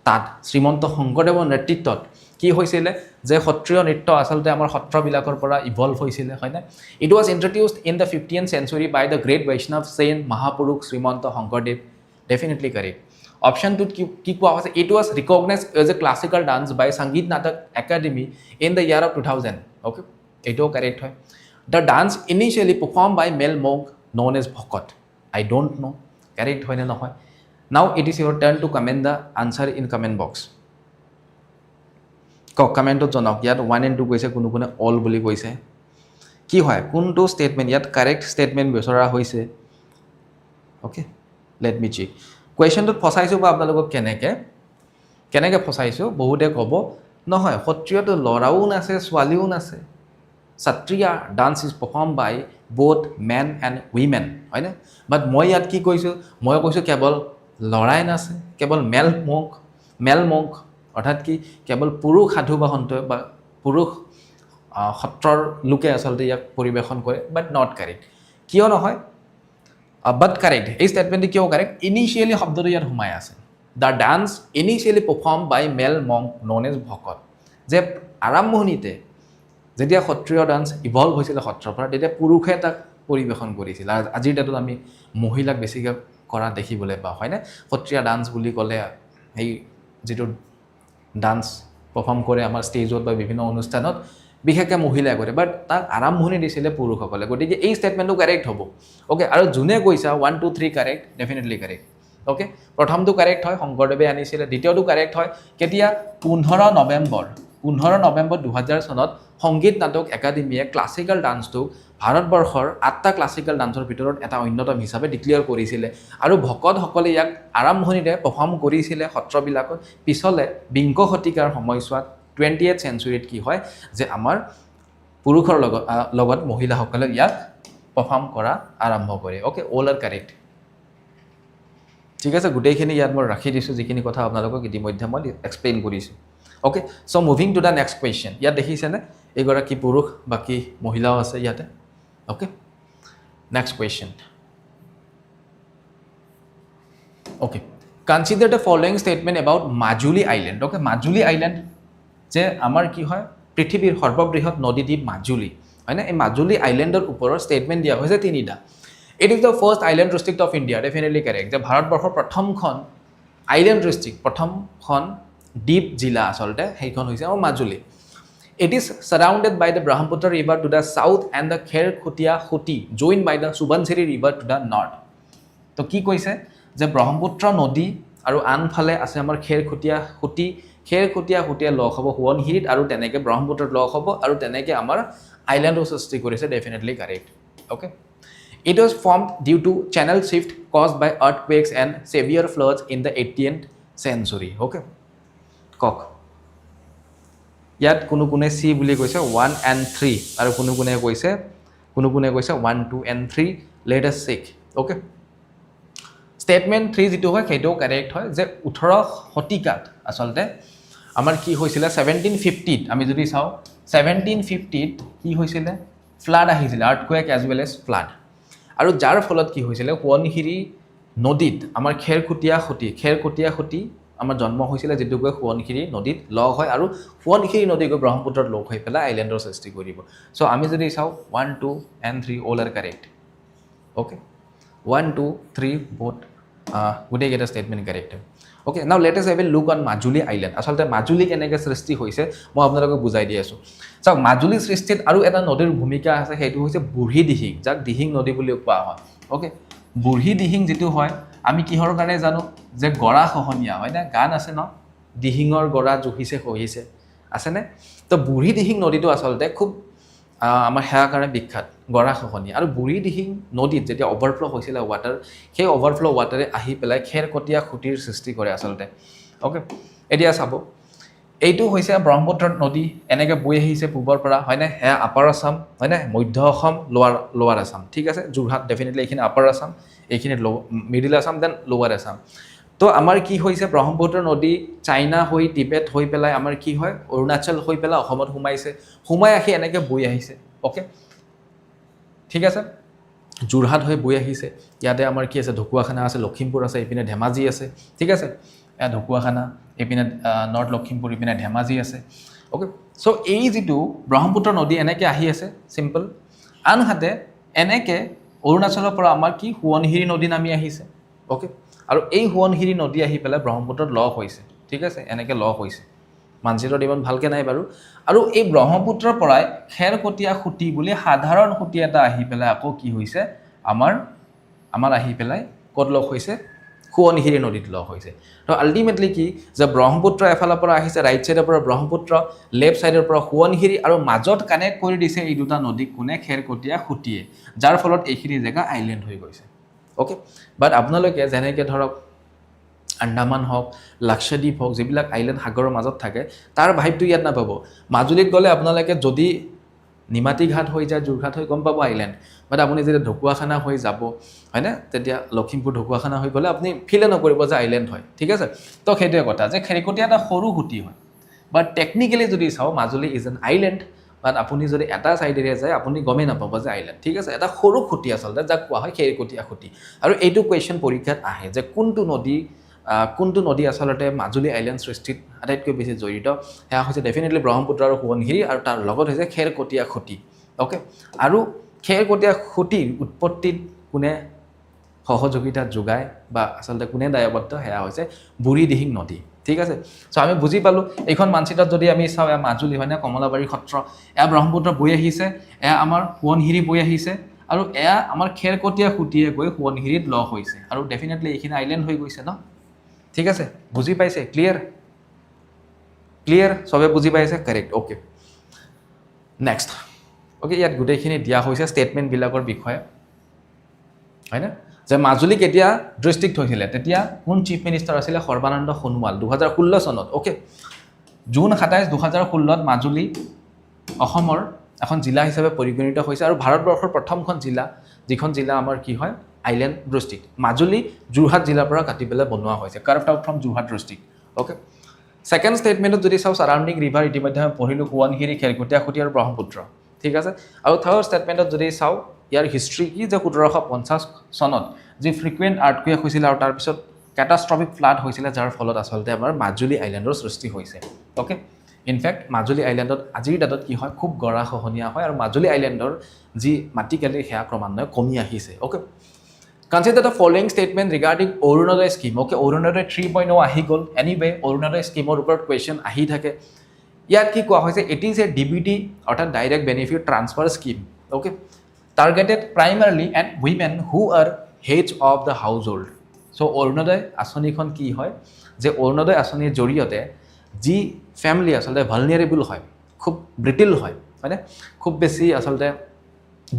তাত শ্ৰীমন্ত শংকৰদেৱৰ নেতৃত্বত কি হৈছিল যে সত্ৰিয় নৃত্য আসলতে আমাৰ সত্ৰবিলাকৰ পৰা ইভলভ হৈছিল হয় না it was introduced in the 15th century by the great Vaishnav saint মহাপুৰুষ Srimanta Sankardev definitely correct option 2 কি কোৱা হৈছে it was recognized as a classical dance by Sangeet Natak academy in the year of 2000 okay এটাও কাৰেক্ট হয় the dance initially performed by male monk known as bhakot I don't know correct hoy na noy now it is your turn to comment the answer in comment box comment to jonak yat 1 and 2 koise kunu kunu all boli koise ki hoy kuntu statement yat correct statement besora hoise okay let me check question to phosaisu ba apnalok keneke phosaisu bohude kobo nohoy সত্ৰিয় to লৰাও নাছে ছোৱালীও নাছে Sattriya dance is performed by both men and women হয় না বাট মই ইয়াত কি কৈছো মই কৈছো কেৱল লৰাই নাছে কেৱল মেল মংক অৰ্থাৎ কি কেৱল পুৰুষ সাধু বা সন্ত বা পুৰুষ সত্ৰৰ লোকে আসলতে ইয়াক পৰিবেশন কৰে বাট নট কাৰেক্ট কিয় নহয় বাট কাৰেক্ট এই স্টেটমেন্টটো কিয় কাৰেক্ট ইনিশিয়ালি শব্দটো ইয়াত সোমাই আছে the dance initially performed by male monk known as ভকত যে আৰম্ভণিতে যেতিয়া সত্ৰিয় ডান্স ইভলভ হৈছিল সত্ৰৰ পৰা তেতিয়া পুৰুষে তাক পৰিবেশন কৰিছিল আৰু আজিৰ ডেটত আমি মহিলাক বেছিকৈ কৰা দেখিবলৈ পাওঁ হয় না সত্ৰিয়া ডান্স বুলি ক'লে এই যেটো ডান্স পাৰফৰ্ম কৰে আমাৰ ষ্টেজত বা বিভিন্ন অনুষ্ঠানত বিশেষকৈ মহিলাই কৰে বাট তাক আৰম্ভণি দিছিলে পুৰুষসকলে গতিকে এই ষ্টেটমেন্টটো কাৰেক্ট হ'ব ওকে আৰু যোনে কৈছা 1 2 3 কাৰেক্ট ডেফিনেটলি কাৰেক্ট ওকে প্ৰথমটো কাৰেক্ট হয় শংকৰদেৱে আনিছিলে দ্বিতীয়টো কাৰেক্ট হয় কেতিয়া 15 নৱেম্বৰ 2000 চনত সংগীত নাটক একাডেমিয়ে ক্লাসিক্যাল ডান্সটোক ভাৰতবৰ্ষৰ 8টা ক্লাসিক্যাল ডান্সৰ ভিতৰত এটা অন্যতম হিচাপে ডিক্লেয়াৰ কৰিছিল আৰু ভকতসকলে ইয়াক আৰম্ভণিতে পাৰফৰ্ম কৰিছিল সত্ৰবিলাকত পিছলে বিংশ শতিকাৰ সময়ছোৱাত 20th centuryত কি হয় যে আমাৰ পুৰুষৰ লগত মহিলাসকলে ইয়াক পাৰফৰ্ম কৰা আৰম্ভ কৰে ওকে অল আৰ কাৰেক্ট ঠিক আছে গোটেইখিনি ইয়াত মই ৰাখি দিছোঁ যিখিনি কথা আপোনালোকক ইতিমধ্যে মই এক্সপ্লেইন কৰিছোঁ okay so moving to the next question ইয়াত দেখিছেনে এগৰাকী পুৰুষ বাকী মহিলাও আছে ইয়াতে okay next question okay consider the following statement about Majuli island okay Majuli island যে আমাৰ কি হয় পৃথিৱীৰ সৰ্ববৃহৎ নদীদ্বীপ মাজুলী হয়নে এই মাজুলী আইলেণ্ডৰ ওপৰৰ ষ্টেটমেণ্ট দিয়া হৈছে তিনিটা It is the first island district of India, definitely correct. যে ভাৰতবৰ্ষৰ প্ৰথমখন আইলেণ্ড ডিষ্ট্ৰিক্ট প্ৰথমখন দ্বীপ জিলা আচলতে সেইখন হৈছে আমাৰ Majuli It is surrounded by the Brahmaputra river to the south and the Kherkhutia Khuti joined by the Subansiri river to the north. তো কি কৈছে যে ব্ৰহ্মপুত্ৰ নদী আৰু আনফালে আছে আমাৰ খেৰখুটিয়া খুটিয়ে লগ হ'ব সোৱণশিৰিত আৰু তেনেকৈ ব্ৰহ্মপুত্ৰত লগ হ'ব আৰু তেনেকৈ আমাৰ আইলেণ্ডৰ সৃষ্টি কৰিছে definitely correct okay It was formed due to channel shift caused by earthquakes and severe floods in the 18th century. Okay. Kok. Yat kunu C বুলি কৈছে 1 and 3 আৰু kunu কৈছে 1 2 and 3 let us check. Okay. Statement 3 যেটো হয় সেইটো correct হয় যে 18 শতিকাত আসলতে আমাৰ কি হৈছিল 1750 আমি যদি চাও 1750 কি হৈছিল ফ্লাড আহিছিল earthquake as well as flood আৰু যাৰ ফলত কি হৈছিল সোৱণশিৰি নদীত আমাৰ খেৰকটীয়া খুটি আমাৰ জন্ম হৈছিল যেটো গৈ সোৱণশিৰি নদীত লগ হয় আৰু সোৱণশিৰি নদী গৈ ব্ৰহ্মপুত্ৰত লগ হৈ পেলাই আইলেণ্ডৰ সৃষ্টি কৰিব সো আমি যদি চাও 1 2 and 3 all are correct okay 1 2 3 both গোটেই কেইটা statement correct okay now let us have a look on Majuli island আসলতে মাজুলী কেনেকৈ সৃষ্টি হৈছে মই আপোনালোকক বুজাই দি আছো চাওক মাজুলী সৃষ্টিত আৰু এটা নদীৰ ভূমিকা আছে সেইটো হৈছে বুঢ়ী দিহিং যাক দিহিং নদী বুলি কোৱা হয় ওকে বুঢ়ী দিহিং যেটো হয় আমি কিহৰ কাৰণে জানো যে গৰা খহনীয়া হয় না গান আছে ন দিহিঙৰ গৰা জুহিছে খহিছে আছে নে তো বুঢ়ী দিহিং নদীটো আসলতে খুব আমাৰ হেয়া কাৰণে বিখ্যাত গৰা খহনীয়া আৰু বুঢ়ী দিহিং নদীত যেতিয়া অভাৰফ্লো হৈছিল ওৱাটাৰ সেই অভাৰফ্লো ওৱাটাৰে আহি পেলাই খেৰকটীয়া খুটিৰ সৃষ্টি কৰে আসলতে ওকে এতিয়া চাব এইটো হৈছে ব্ৰহ্মপুত্ৰ নদী এনেকৈ বৈ আহিছে পূবৰ পৰা হয়নে হেয়া আপাৰ আসাম হয়নে মধ্য অসম লোৱাৰ আসাম ঠিক আছে যোৰহাট ডেফিনেটলি এইখিনি আপাৰ আসাম এইখিনি মিডিল আসাম দেন লোৱাৰ আসাম তো আমাৰ কি হৈছে ব্ৰহ্মপুত্ৰ নদী চাইনা হৈ টিবেট হৈ পেলাই আমাৰ কি হয় অৰুণাচল হৈ পেলাই অসমত সোমাই আহি এনেকৈ বৈ আহিছে ওকে ঠিক আছে যোৰহাট হৈ বৈ আহিছে ইয়াতে আমাৰ কি আছে ঢকুৱাখানা আছে লখিমপুৰ আছে এইপিনে ধেমাজি আছে ঠিক আছে এ ঢকুৱাখানা এইপিনে নৰ্থ লখিমপুৰ এইপিনে ধেমাজি আছে ওকে সো এই যেটো ব্ৰহ্মপুত্ৰ নদী এনেকৈ আহি আছে সিম্পল আনহাতে এনেকৈ অৰুণাচলৰ পৰা আমাৰ কি সোৱণশিৰি নদী নামি আহিছে ওকে আৰু এই সোৱণশিৰি নদী আহি পেলাই ব্ৰহ্মপুত্ৰত লগ হৈছে ঠিক আছে এনেকৈ লগ হৈছে মানচিত্ৰত ইমান ভালকৈ নাই বাৰু আৰু এই ব্ৰহ্মপুত্ৰৰ পৰাই খেৰকটীয়া খুটি বুলি সাধাৰণ খুটি এটা আহি পেলাই আকৌ কি হৈছে আমাৰ আহি পেলাই ক'ত লগ হৈছে সোৱণশিৰি নদীত লগ হৈছে তো আল্টিমেটলি কি যে ব্ৰহ্মপুত্ৰ এফালৰ পৰা আহিছে ৰাইট সাইডৰ পৰা ব্ৰহ্মপুত্ৰ লেফট সাইডৰ পৰা সোৱণশিৰি আৰু মাজত কানেক্ট কৰি দিছে এই দুটা নদী কোনে খেৰকটীয়া খুটিয়ে যাৰ ফলত এইখিনি জেগা আইলেণ্ড হৈ গৈছে ওকে বাট আপোনালোকে যেনেকৈ ধৰক আন্দামান হওক লাক্ষাদ্বীপ হওক যিবিলাক আইলেণ্ড সাগৰৰ মাজত থাকে তাৰ ভাইবটো ইয়াত নাপাব মাজুলীত গ'লে আপোনালোকে যদি নিমাতী ঘাট হৈ যায় যোৰঘাট হৈ গম পাব আইলেণ্ড বাট আপুনি যেতিয়া ঢকুৱাখানা হৈ যাব হয়নে তেতিয়া লখিমপুৰ ঢকুৱাখানা হৈ গ'লে আপুনি ফিলে নকৰিব যে আইলেণ্ড হয় ঠিক আছে তো সেইটোৱে কথা যে খেৰকটীয়া এটা সৰু খুটি হয় বাট টেকনিকেলি যদি চাওঁ মাজুলী ইজ এন আইলেণ্ড বাট আপুনি যদি এটা সাইডেৰে যায় আপুনি গমেই নাপাব যে আইলেণ্ড ঠিক আছে এটা সৰু খুটি আচলতে যাক কোৱা হয় খেৰকটীয়া খুটি আৰু এইটো কুৱেশ্যন পৰীক্ষাত আহে যে কোনটো নদী আচলতে মাজুলী আইলেণ্ড সৃষ্টিত আটাইতকৈ বেছি জড়িত সেয়া হৈছে ডেফিনেটলি ব্ৰহ্মপুত্ৰ আৰু সোৱণশিৰি আৰু তাৰ লগত হৈছে খেৰকটীয়া খুটি ওকে আৰু খেৰকটীয়া খুটিৰ উৎপত্তিত কোনে সহযোগিতা যোগায় বা আচলতে কোনে দায়বদ্ধ সেয়া হৈছে বুঢ়ী দিহিং নদী ঠিক আছে সো আমি বুজি পালো এইখন মানচিত্ৰত যদি আমি চাওঁ এয়া মাজুলী হয়নে কমলাবাৰী সত্ৰ এয়া ব্ৰহ্মপুত্ৰ বৈ আহিছে এয়া আমাৰ সোৱণশিৰি বৈ আহিছে আৰু এয়া আমাৰ খেৰকটীয়া খুটিয়ে গৈ সোৱণশিৰিত লগ হৈছে আৰু ডেফিনেটলি এইখিনি আইলেণ্ড হৈ গৈছে ন ঠিক আছে বুজি পাইছে ক্লিয়াৰ সবে বুজি পাইছে কাৰেক্ট ওকে নেক্সট ওকে ইয়াত গোটেইখিনি দিয়া হৈছে ষ্টেটমেণ্টবিলাকৰ বিষয়ে হয়নে যে মাজুলী কেতিয়া ডিষ্ট্ৰিক্ট হৈছিলে তেতিয়া কোন চিফ মিনিষ্টাৰ আছিলে সৰ্বানন্দ সোণোৱাল 2016 চনত ওকে জুন 27 2016ত মাজুলী অসমৰ এখন জিলা হিচাপে পৰিগণিত হৈছে আৰু ভাৰতবৰ্ষৰ প্ৰথমখন জিলা যিখন জিলা আমাৰ কি হয় আইলেণ্ড ডিষ্ট্ৰিক্ট মাজুলী যোৰহাট জিলাৰ পৰা কাটি পেলাই বনোৱা হৈছে carved out from Jorhat district okay second স্টেটমেন্টত যদি চাও সাৰাউণ্ডিং ৰিভাৰ ইতিমধ্যে আমি পঢ়িলো সোৱণশিৰি খেৰকুটীয়া খুঁটি আৰু ব্ৰহ্মপুত্ৰ ঠিক আছে আৰু থাৰ্ড স্টেটমেন্টত যদি চাও ইয়াৰ হিষ্ট্ৰী কি যে 1750 চনত যি ফ্ৰিকুৱেণ্ট আৰ্থকুৱেক হৈছিল আৰু তাৰ পিছত ক্যাটাষ্ট্ৰফিক ফ্লাড হৈছিল যাৰ ফলত আসলতে আমাৰ মাজুলী আইলেণ্ডৰ সৃষ্টি হৈছে ওকে ইনফ্যাক্ট মাজুলী আইলেণ্ডত আজিৰ ডেটত কি হয় খুব গৰা খহনীয়া হয় আৰু মাজুলী আইলেণ্ডৰ যি মাটিকালি হেয়া ক্ৰমান্বয়ে কমি আহিছে okay Consider the following statement regarding Orunodoi scheme. Okay, Orunodoi 3.0 ahi gol. Anyway, Orunodoi scheme or upper question ahi thake. Yat ki koa hoise it is a DBT or a direct benefit transfer scheme. Okay, targeted primarily at women who are heads of the household. So Orunodoi asoni khon ki hoy je Orunodoi asoni joriote ji family asolte vulnerable hoy khub brittle hoy মানে খুব বেছি আসলতে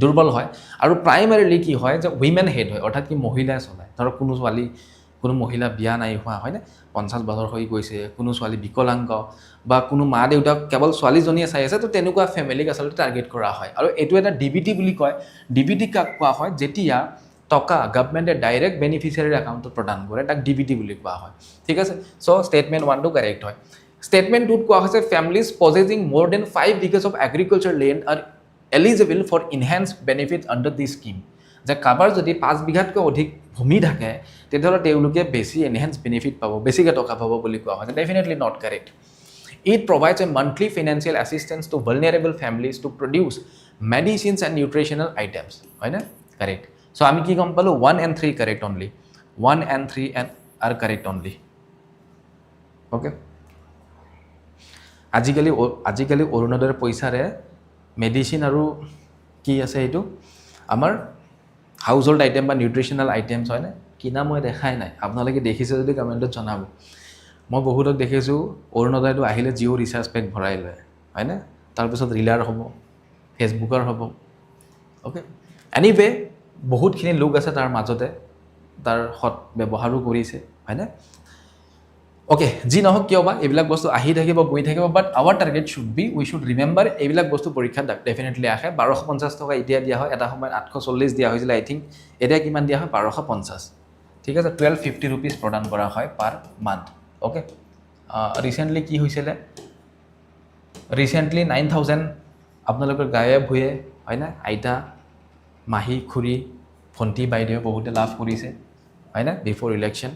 দুৰ্বল হয় আৰু প্ৰাইমাৰিলি কি হয় যে উইমেন হেড হয় অৰ্থাৎ কি মহিলাই চলায় ধৰক কোনো মহিলা বিয়া নাই হোৱা হয়নে 50 বছৰ হৈ গৈছে কোনো ছোৱালী বিকলাংগ বা কোনো মা দেউতাক কেৱল ছোৱালীজনীয়ে চাই আছে তো তেনেকুৱা ফেমিলিক আচলতে টাৰ্গেট কৰা হয় আৰু এইটো এটা ডিবিটি বুলি কয় ডিবিটি কাক কোৱা হয় যেতিয়া টকা গভৰ্ণমেণ্টে ডাইৰেক্ট বেনিফিচিয়াৰী একাউণ্টত প্ৰদান কৰে তাক ডিবিটি বুলি কোৱা হয় ঠিক আছে সো ষ্টেটমেন্ট 1 টো কাৰেক্ট হয় ষ্টেটমেন্ট 2 কোৱা হৈছে families possessing more than 5 bighas of agriculture land are eligible for enhanced benefits under this scheme যে কাবাৰ যদি 5 বিঘাতকৈ অধিক ভূমি থাকে তেতিয়াহ'লে তেওঁলোকে বেছি enhanced benefit পাব বেছিকৈ টকা পাব বুলি কোৱা হয় definitely not correct it provides a monthly financial assistance to vulnerable families to produce medicines and nutritional items হয় না correct so আমি কি গম পালো 1 and 3 correct only 1 and 3 and are correct only okay আজিকালি অৰুণোদয়ৰ পইচাৰে মেডিসিন আৰু কি আছে এইটো আমাৰ হাউসহোল্ড আইটেম বা নিউট্ৰিশনাল আইটেমছ হয় না কিনা মই দেখাই নাই আপোনালোকে দেখিছে যদি কমেন্টত জনাব মই বহুতক দেখিছো অৰুণোদয়টো আহিলে জিও ৰিচাৰ্জ পেক ভৰাই লয় হয় না তাৰ পিছত ৰিলাৰ হ'ব ফেসবুকৰ হ'ব ওকে এনিৱে বহুতখিনি লোক আছে তাৰ মাজতে তাৰ হট ব্যৱহাৰো কৰিছে হয় না Okay, ji নহক কিয় বা এইবিলাক বস্তু আহি থাকিব গৈ থাকিব but our target should be we should remember এইবিলাক বস্তু পৰীক্ষা ডেফিনেটলি আহে 1250 টকা এতিয়া দিয়া হয় এটা সময়ত 840 দিয়া হৈছিল আই থিংক এতিয়া কিমান দিয়া হয় 1250 ঠিক আছে 1250 रुपीस প্ৰদান কৰা হয় পাৰ মান্থ ওকে ৰিসেন্টলি কি হৈছিল ৰিসেন্টলি 9000 আপোনালোকৰ গায়ব হৈয়ে হয় না আইতা মাহি খুৰি ফন্টি বাইদেউ বহুতে লাভ কৰিছে হয় না বিফৰ ইলেকশন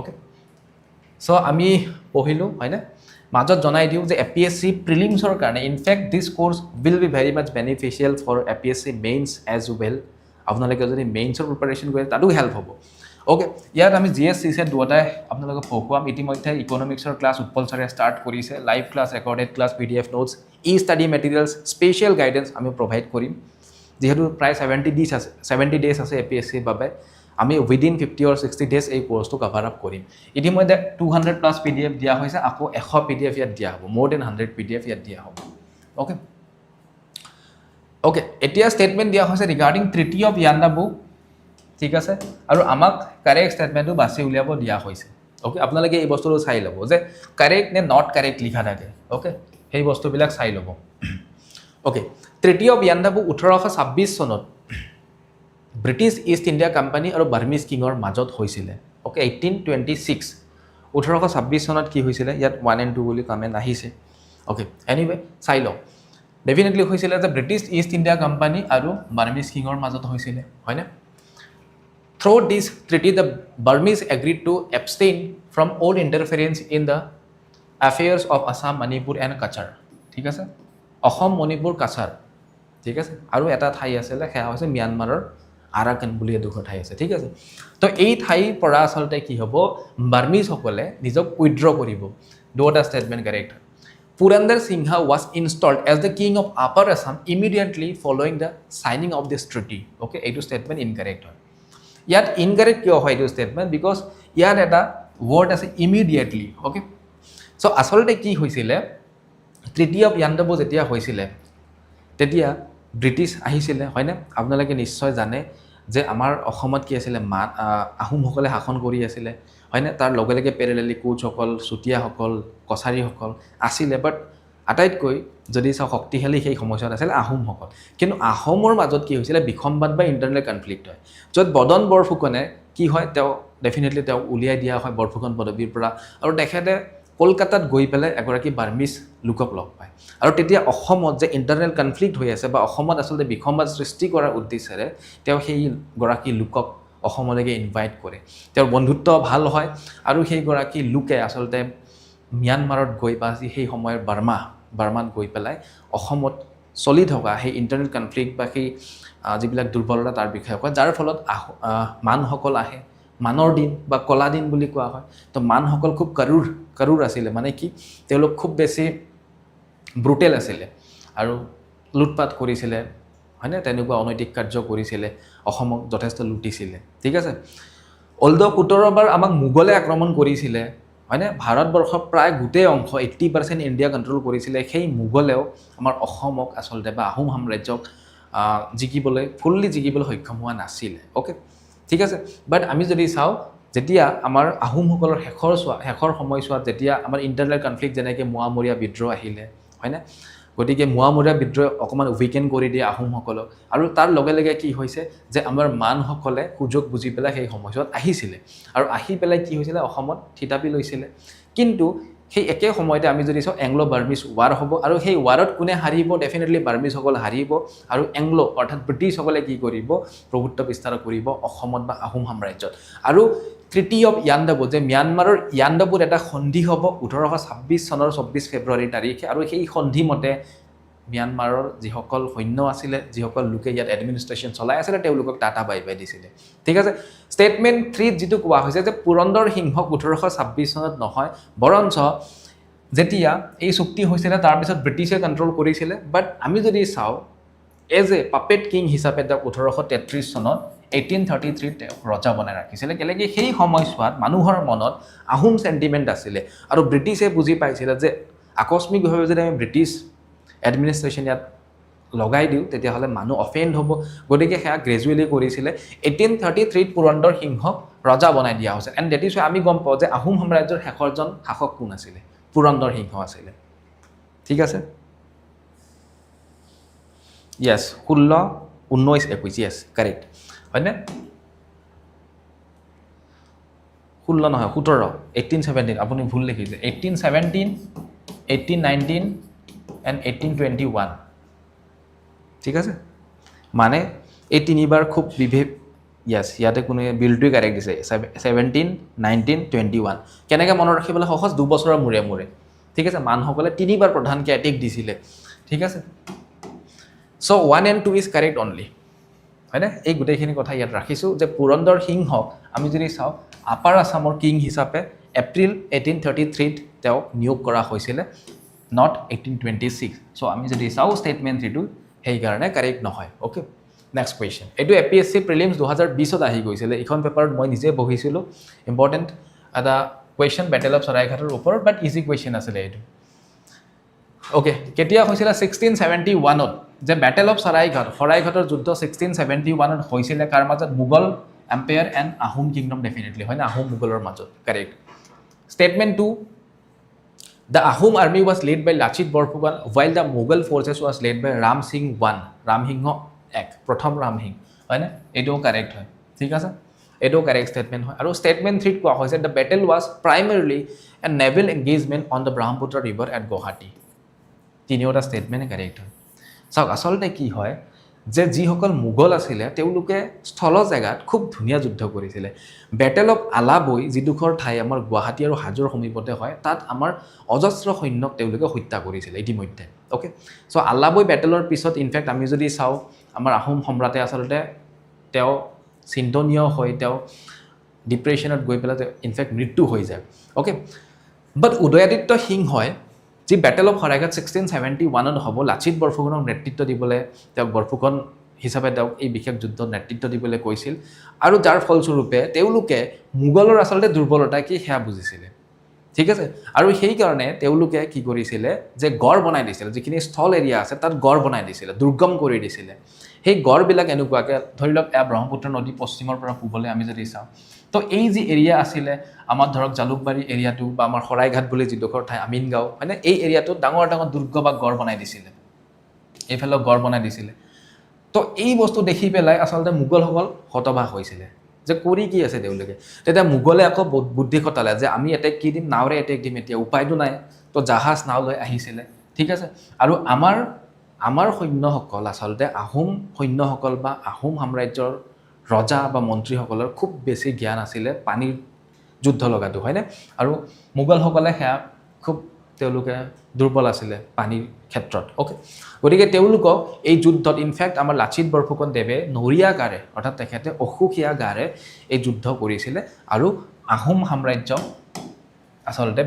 ওকে So আমি পঢ়িলো হয় না মাজত জনাই দিও যে APSC Prelims ৰ কাৰণে in fact this course will be very much beneficial for APSC Mains as well আপোনালোকে যদি মেইনছৰ প্ৰিপাৰেচন কৰে তাতো হেল্প হ'ব ওকে ইয়াত আমি GHC দুটাই আপোনালোকক পঢ়ুৱাম ইতিমধ্যে ইকোনমিক্সৰ ক্লাছ উৎপল ছাৰে ষ্টাৰ্ট কৰিছে live class recorded class PDF notes study materials special guidance আমি প্ৰভাইড কৰিম যেহেতু প্ৰায় 70 ডেজ আছে APSC বাবে আমি উইদিন 50 or 60 days এই কোর্সটো কভার আপ কৰিম ইতিমধ্যে 200 প্লাস PDF দিয়া হৈছে আকৌ 100 PDF ইয়াত দিয়া হ'ব more than 100 PDF ইয়াত দিয়া হ'ব ওকে ওকে এতিয়া স্টেটমেন্ট দিয়া হৈছে ৰিগাৰ্ডিং ট্ৰিটি অফ ইয়ান্দাবু ঠিক আছে আৰু আমাক কাৰেক্ট স্টেটমেন্টটো বাছি উলিয়াব দিয়া হৈছে ওকে আপোনালোকে এই বস্তুটো চাই ল'ব যে কাৰেক্ট নে নট কাৰেক্ট লিখা থাকে ওকে সেই বস্তুবিলাক চাই ল'ব ওকে ট্ৰিটি অফ ইয়ান্দাবু 1826 চনত ব্ৰিটিছ ইষ্ট ইণ্ডিয়া কোম্পানী আৰু বাৰ্মিজ কিঙৰ মাজত হৈছিল ওকে 1826 1826 চনত কি হৈছিল ইয়াত 1 and 2 বুলি কমেন্ট আহিছে ওকে এনিৱে চাই লও ডেফিনেটলি হৈছিল যে ব্ৰিটিছ ইষ্ট ইণ্ডিয়া কোম্পানী আৰু বাৰ্মিজ কিঙৰ মাজত হৈছিল হয় না through this treaty the Burmese agreed to abstain from all interference in the affairs of Assam Manipur and Cachar ঠিক আছে অসম মণিপুৰ কাছাৰ ঠিক আছে আৰু এটা ঠাই আছিল সেয়া হৈছে ম্যানমাৰৰ আৰাকান বুলি এডোখৰ ঠাই আছে ঠিক আছে তো এই ঠাই পৰা আসলতে কি হ'ব বাৰ্মিজ সকলে নিজক উইথড্ৰ কৰিব দুটা statement correct Purandar Singha was installed as the king of Upper Assam immediately following the signing of this treaty okay এইটো স্টেটমেন্ট ইনকাৰেক্ট হয় ইয়াত ইনকাৰেক্ট কিয় হয় এইটো স্টেটমেন্ট বিকজ ইয়াত এটা ওয়াৰ্ড আছে ইমিডিয়েটলি okay সো আসলতে কি হৈছিল ট্ৰিটি অফ ইয়ান্দাবু যেতিয়া হৈছিল তেতিয়া ব্ৰিটিছ আহিছিল হয় না আপোনালোকে নিশ্চয় জানে যে আমাৰ অসমত কি আছিল আহোম সকলে শাসন কৰি আছিল হয় না তাৰ লগে লগে পেৰেলেলি কোচ সকল চুটিয়া সকল কছাৰী সকল আছিল বাট আটাইতকৈ যদি চাওঁ শক্তিশালী সেই সময়ছোৱাত আছিল আহোমসকল কিন্তু আহোমৰ মাজত কি হৈছিলে বিসম্বাদ বা ইণ্টাৰনেল কনফ্লিক্ট হয় য'ত বদন বৰফুকনে কি হয় তেওঁ ডেফিনেটলি তেওঁ উলিয়াই দিয়া হয় বৰফুকন পদবীৰ পৰা আৰু তেখেতে কলকাতাত গৈ পেলাই এগৰাকী বাৰ্মিজ লোকক লগ পায় আৰু তেতিয়া অসমত যে ইণ্টাৰনেল কনফ্লিক্ট হৈ আছে বা অসমত আচলতে বিসম্বাদ সৃষ্টি কৰাৰ উদ্দেশ্যেৰে তেওঁ সেই গৰাকী লোকক অসমলৈকে ইনভাইট কৰে তেওঁৰ বন্ধুত্ব ভাল হয় আৰু সেইগৰাকী লোকে আচলতে ম্যানমাৰত গৈ বা সেই সময়ৰ বাৰ্মাত গৈ পেলাই অসমত চলি থকা সেই ইণ্টাৰনেল কনফ্লিক্ট বা সেই যিবিলাক দুৰ্বলতা তাৰ বিষয়ে কয় যাৰ ফলত মানসকল আহে মানৰ দিন বা কলা দিন বুলি কোৱা হয় তো মানসকল খুব কাৰুৰ আছিলে মানে কি তেওঁলোক খুব বেছি ব্ৰুটেল আছিলে আৰু লুটপাট কৰিছিলে হয়নে তেনেকুৱা অনৈতিক কাৰ্য কৰিছিলে অসমক যথেষ্ট লুটিছিলে ঠিক আছে অলদ 17 বাৰ আমাক মোগলে আক্ৰমণ কৰিছিলে হয়নে ভাৰতবৰ্ষৰ প্ৰায় গোটেই অংশ 80% ইণ্ডিয়া কণ্ট্ৰল কৰিছিলে সেই মোগলেও আমাৰ অসমক আচলতে বা আহোম সাম্ৰাজ্যক ফুল্লি জিকিবলৈ সক্ষম হোৱা নাছিলে ওকে ঠিক আছে বাট আমি যদি চাওঁ যেতিয়া আমাৰ আহোমসকলৰ শেষৰ সময়ছোৱাত যেতিয়া আমাৰ ইণ্টাৰনেল কনফ্লিক্ট যেনেকৈ মোৱামৰীয়া বিদ্ৰোহ আহিলে হয়নে গতিকে মোৱামৰীয়া বিদ্ৰোহ অকণমান উইকেন কৰি দিয়ে আহোমসকলক আৰু তাৰ লগে লগে কি হৈছে যে আমাৰ মানসকলে সুযোগ বুজি পেলাই সেই সময়ছোৱাত আহিছিলে আৰু আহি পেলাই কি হৈছিলে অসমত থিতাপি লৈছিলে কিন্তু সেই একে সময়তে আমি যদি চাওঁ এংলো বাৰ্মিজ ৱাৰ হ'ব আৰু সেই ৱাৰত কোনে হাৰিব ডেফিনেটলি বাৰ্মিজসকল হাৰিব আৰু এংলো অৰ্থাৎ ব্ৰিটিছসকলে কি কৰিব প্ৰভুত্ব বিস্তাৰ কৰিব অসমত বা আহোম সাম্ৰাজ্যত আৰু ট্ৰিটি অফ য়াণ্ডাবু যে ম্যানমাৰৰ য়াণ্ডাবুত এটা সন্ধি হ'ব 1826 চনৰ 24 ফেব্ৰুৱাৰী তাৰিখে আৰু সেই সন্ধি মতে ম্যানমাৰৰ যিসকল সৈন্য আছিলে যিসকল লোকে ইয়াত এডমিনিষ্ট্ৰেশ্যন চলাই আছিলে তেওঁলোকক টাটা বাই বাই দিছিলে ঠিক আছে ষ্টেটমেণ্ট 3 যিটো কোৱা হৈছে যে পুৰন্দৰ সিংহক 1826 চনত নহয় বৰঞ্চ যেতিয়া এই চুক্তি হৈছিলে তাৰপিছত ব্ৰিটিছে কণ্ট্ৰল কৰিছিলে বাট আমি যদি চাওঁ এজ এ পাপেট কিং হিচাপে তেওঁক 1833 চনত 1833 তেওঁ ৰজা বনাই ৰাখিছিলে কেলেকি সেই সময়ছোৱাত মানুহৰ মনত আহোম সেন্টিমেন্ট আছিলে আৰু ব্ৰিটিছে বুজি পাইছিলে যে আকস্মিকভাৱে যদি আমি ব্ৰিটিছ এডমিনিষ্ট্ৰেশ্যন ইয়াত লগাই দিওঁ তেতিয়াহ'লে মানুহ অফেণ্ড হ'ব গতিকে সেয়া গ্ৰেজুৱেলি কৰিছিলে 1833 পুৰন্দৰ সিংহক ৰজা বনাই দিয়া হৈছে এণ্ড ডেট ইজ আমি গম পাওঁ যে আহোম সাম্ৰাজ্যৰ শেষৰজন শাসক কোন আছিলে পুৰন্দৰ সিংহ আছিলে ঠিক আছে য়েছ 16 19 21 য়েছ কাৰেক্ট হয়নে 16 নহয় 17 1817 আপুনি ভুল লিখিছে 1817 1819 and 1821 ঠিক আছে মানে এই তিনিবাৰ খুব বিভেদ ইয়াস ইয়াতে কোনো বিলটোই কাৰেক্ট দিছে 17 19 21 কেনেকৈ মনত ৰাখিবলৈ সহজ 2 বছৰৰ মূৰে মূৰে ঠিক আছে মানসকলে তিনিবাৰ প্ৰধানকৈ এটেক দিছিলে ঠিক আছে so 1 and 2 is correct only হয়নে এই গোটেইখিনি কথা ইয়াত ৰাখিছোঁ যে পুৰন্দৰ সিংহক আমি যদি চাওঁ আপাৰ আছামৰ কিং হিচাপে এপ্ৰিল 1833 তেওঁ নিয়োগ কৰা হৈছিলে not 1826 so আমি যদি চাওঁ স্টেটমেন্ট 3 সেইকাৰণে কাৰেক্ট নহয় ওকে নেক্সট কুৱেশ্যন এইটো APSC Prelims 2020 ত আহি গৈছিলে এখন পেপাৰত মই নিজে বহিছিলোঁ ইম্পৰ্টেণ্ট এটা কুৱেশ্যন বেটেল অফ চৰাইঘাটৰ ওপৰত বাট ইজি কুৱেশ্যন আছিলে এইটো ওকে কেতিয়া হৈছিলে 1671 ত যে বেটেল অফ চৰাইঘাটৰ যুদ্ধ 1671 ত হৈছিলে কাৰ মাজত Mughal empire and Ahom kingdom definitely হয় না আহোম মুঘলৰ মাজত correct statement 2 The Ahom army was led by Lachit Borphukan while the Mughal forces was led by Ram Singh I. Ram Singh এক প্ৰথম ৰাম সিং হয় না এটাও কাৰেক্ট হয় ঠিক আছে এটাও কাৰেক্ট স্টেটমেন্ট হয় আৰু স্টেটমেন্ট 3 কোৱা হৈছে the battle was primarily a naval engagement on the Brahmaputra river at Guwahati তিনিওটা স্টেটমেন্ট কাৰেক্ট হয় চাওক আচলতে কি হয় যে যিসকল মুঘল আছিলে তেওঁলোকে স্থল জায়গাত খুব ধুনীয়া যুদ্ধ কৰিছিলে বেটেল অফ আলাবৈ যিডোখৰ ঠাই আমাৰ গুৱাহাটী আৰু হাজোৰ সমীপতে হয় তাত আমাৰ অজস্ৰ সৈন্যক তেওঁলোকে হত্যা কৰিছিলে ইতিমধ্যে ওকে সো আলাবৈ বেটেলৰ পিছত ইনফেক্ট আমি যদি চাওঁ আমাৰ আহোম সম্ৰাটে আচলতে তেওঁ চিন্তনীয় হৈ তেওঁ ডিপ্ৰেশ্যনত গৈ পেলাই ইনফেক্ট মৃত্যু হৈ যায় ওকে বাট উদয়াদিত্য সিংহই যি বেটেল অফ সৰাইঘাট 1671 ত হ'ব লাচিত বৰফুকনক নেতৃত্ব দিবলৈ তেওঁক বৰফুকন হিচাপে তেওঁক এই বিশেষ যুদ্ধত নেতৃত্ব দিবলৈ কৈছিল আৰু যাৰ ফলস্বৰূপে তেওঁলোকে মুঘলৰ আচলতে দুৰ্বলতা কি সেয়া বুজিছিলে ঠিক আছে আৰু সেই কাৰণে তেওঁলোকে কি কৰিছিলে যে গড় বনাই দিছিল যিখিনি স্থল এৰিয়া আছে তাত গড় বনাই দিছিল দুৰ্গম কৰি দিছিল সেই গড়বিলাক এনেকুৱাকৈ ধৰি লওক এয়া ব্ৰহ্মপুত্ৰ নদী পশ্চিমৰ পৰা পূবলৈ আমি যদি চাওঁ তো এই যি এৰিয়া আছিলে আমাৰ ধৰক জালুকবাৰী এৰিয়াটো বা আমাৰ শৰাইঘাট বুলি যিডোখৰ ঠাই আমিনগাঁও হয়নে এই এৰিয়াটোত ডাঙৰ ডাঙৰ দুৰ্গ বা গড় বনাই দিছিলে এইফালে গড় বনাই দিছিলে তো এই বস্তু দেখি পেলাই আচলতে মোগলসকল হতবাক হৈছিলে যে কৰি কি আছে তেওঁলোকে তেতিয়া মোগলে আকৌ বুদ্ধি খটালে যে আমি এটেক কি দিম নাওৰে এটেক দিম এতিয়া উপায়টো নাই তো জাহাজ নাও লৈ আহিছিলে ঠিক আছে আৰু আমাৰ সৈন্যসকল আচলতে আহোম সৈন্যসকল বা আহোম সাম্ৰাজ্যৰ ৰজা বা মন্ত্ৰীসকলৰ খুব বেছি জ্ঞান আছিলে পানীৰ যুদ্ধ লগাটো হয়নে আৰু মোগলসকলে সেয়া খুব তেওঁলোকে দুৰ্বল আছিলে পানীৰ ক্ষেত্ৰত ওকে গতিকে তেওঁলোকক এই যুদ্ধত ইনফেক্ট আমাৰ লাচিত বৰফুকন দেৱে নৰিয়া গাৰে অৰ্থাৎ তেখেতে অসুখীয়া গাৰে এই যুদ্ধ কৰিছিলে আৰু আহোম সাম্ৰাজ্য আচলতে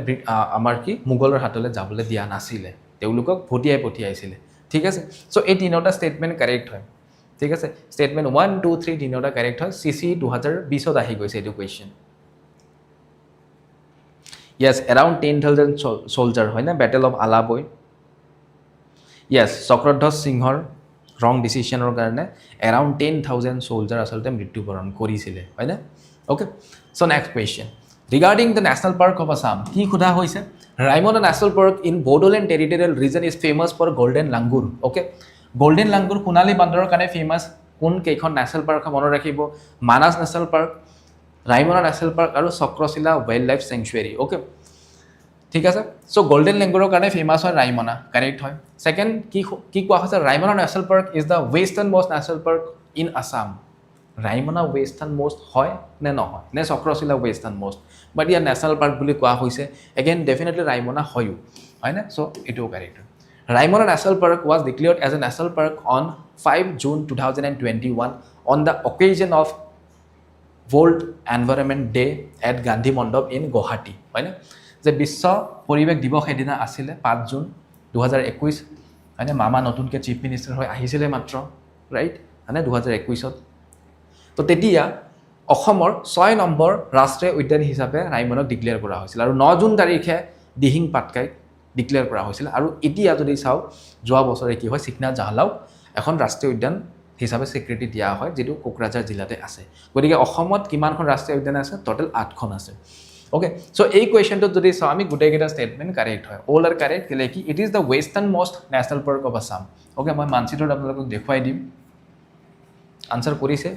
আমাৰ কি মোগলৰ হাতলৈ যাবলৈ দিয়া নাছিলে তেওঁলোকক ভটিয়াই পঠিয়াইছিলে ঠিক আছে সো এই তিনিটা ষ্টেটমেণ্ট কাৰেক্ট হয় ঠিক আছে ষ্টেটমেণ্ট 1 2 3 তিনিটা কাৰেক্ট হয় CC 2020 আহি গৈছে এইটো কুৱেশ্যন yes around 10,000 soldier হয় না battle of Alaboi yes Chakradhwaj সিংহৰ wrong decisionৰ কাৰণে around 10,000 soldier আচলতে মৃত্যুবৰণ কৰিছিলে হয় না okay so next question regarding the national park of Assam কি খুদা হৈছে Raimona National Park in Bodoland Territorial Region is famous for golden langur okay golden langur সোণালী বান্দৰৰ কাৰণে ফেমাস কোন কেইখন ন্যাশনাল পাৰ্ক মনত ৰাখিব Manas national park Raimona National Park আৰু Chakrashila wild life sanctuary okay ঠিক আছে সো গোল্ডেন ল্যাঙ্গুৰৰ কাৰণে ফেমাস হয় ৰাইমনা কাৰেক্ট হয় সেকেন্ড কি কোৱা হৈছে Raimona national park is the westernmost national park in Assam Raimona westernmost হয় নে নহয় নে চক্ৰশিলা ওয়েস্টাৰ্ন মোস্ট বাট ইয়াৰ ন্যাশনাল পাৰ্ক বুলি কোৱা হৈছে এগেইন ডেফিনেটলি ৰাইমনা হয়ও হয় না সো এটো correct Raimona National Park was declared as a national park on 5 June 2021 on the occasion of World Environment Day at Gandhi Mandap in Guwahati হয় না যে বিশ্ব পৰিৱেশ দিৱস এদিনা আছিল 5 জুন 2021 মানে মামা নতুনকৈ চিফ মিনিষ্টাৰ হৈ আহিছিলে মাত্ৰ ৰাইট মানে 2021ত তো তেতিয়া অসমৰ 6 নম্বৰ ৰাষ্ট্ৰীয় উদ্যান হিচাপে ৰাইমনক ডিক্লেয়াৰ কৰা হৈছিল আৰু 9 জুন তাৰিখে দিহিং পাটকাই ডিক্লেয়াৰ কৰা হৈছিল আৰু এতিয়া যদি চাও যোৱা বছৰে কি হয় সিকনা জাহলাও এখন ৰাষ্ট্ৰীয় উদ্যান হিচাপে স্বীকৃতি দিয়া হয় যেটো কোকৰাঝাৰ জিলাতে আছে গতিকে অসমত কিমানখন ৰাষ্ট্ৰীয় উদ্যান আছে টোটাল 8খন আছে ওকে সো এই কোৱেশ্চনটো যদি চাও আমি গুটেকেটা ষ্টেটমেন্ট কাৰেক্ট হয় অল আৰ কাৰেক্ট কেলে কি it is the westernmost national park of Assam okay মই মানচিত্ৰত আপোনালোকক দেখুৱাই দিম আনসাৰ কৰিছে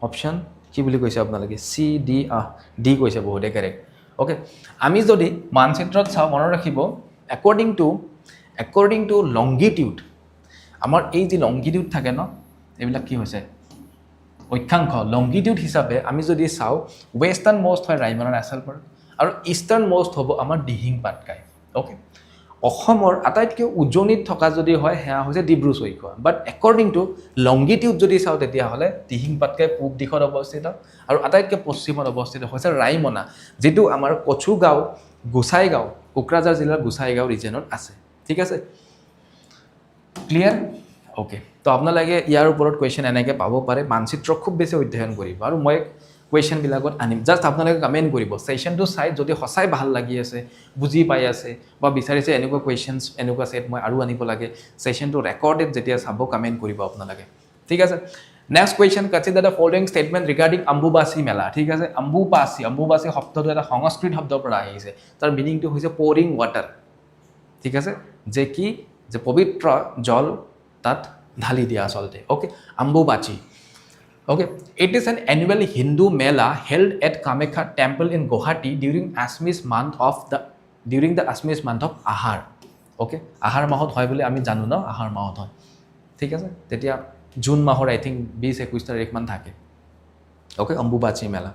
অপশন কি বুলি কৈছে আপোনালোকে সি ডি ডি কৈছে বহুতে কাৰেক্ট ওকে আমি যদি মানচিত্ৰত চাও মনত ৰাখিব according to longitude আমাৰ এই যে লংগিটিউড থাকে ন এইবিলাক কি হৈছে অক্ষাংশ লংগিটিউড হিচাপে আমি যদি চাও ওয়েস্টার্ন মোস্ট হয় ৰাইমনা ন্যাশনাল পাৰ্ক আৰু ইষ্টাৰ্ণ মোস্ট হ'ব আমাৰ দিহিং পাটকাই ওকে অসমৰ আটাইতকৈ উজনিত থকা যদি হয় হেয়া হৈছে ডিব্ৰু চৈখোৱা বাট according to longitude যদি চাও তেতিয়া হলে দিহিং পাটকাই পূব দিশত অৱস্থিত আৰু আটাইতকৈ পশ্চিমত অৱস্থিত হৈছে ৰাইমনা যেটো আমাৰ কচুগাঁও গোসাইগাঁও কোকৰাঝাৰ জিলাৰ গোসাইগাঁও ৰিজনত আছে ঠিক আছে ক্লিয়াৰ ওকে তো আপোনালোকে ইয়াৰ ওপৰত কোৱেশ্চন এনেকৈ পাব পাৰে মানচিত্ৰ খুব বেছি অধ্যয়ন কৰিব আৰু মই কোৱেশ্চন বিলাকত আনিম জাস্ট আপোনালোকে কমেন্ট কৰিব সেশনটো চাই যদি হসাই ভাল লাগি আছে বুজি পাই আছে বা বিচাৰিছে এনেকুৱা কোৱেশ্চনছ এনেকুৱা সেট মই আৰু আনিব লাগে সেশনটো ৰেকৰ্ডেড যেতিয়া চাব কমেন্ট কৰিব আপোনালোকে ঠিক আছে next question consider the following statement regarding Ambubachi Mela ঠিক আছে অম্বুবাচি শব্দটো এটা সংস্কৃত শব্দৰ পৰা আহিছে তাৰ মিনিংটো হৈছে পোৰিং ওয়াটাৰ ঠিক আছে যে কি যে পবিত্ৰ জল তাত ঢালি দিয়া আচলতে okay Ambubachi okay it is an annual Hindu Mela held at Kamakya temple in Guwahati during the Assamese month of Ahar okay Ahar মাহত হয় বুলি আমি জানো ন Ahar মাহত হয় ঠিক আছে তেতিয়া জুন মাহৰ আই থিং 20-21 তাৰিখ মান থাকে okay Ambubachi মেলা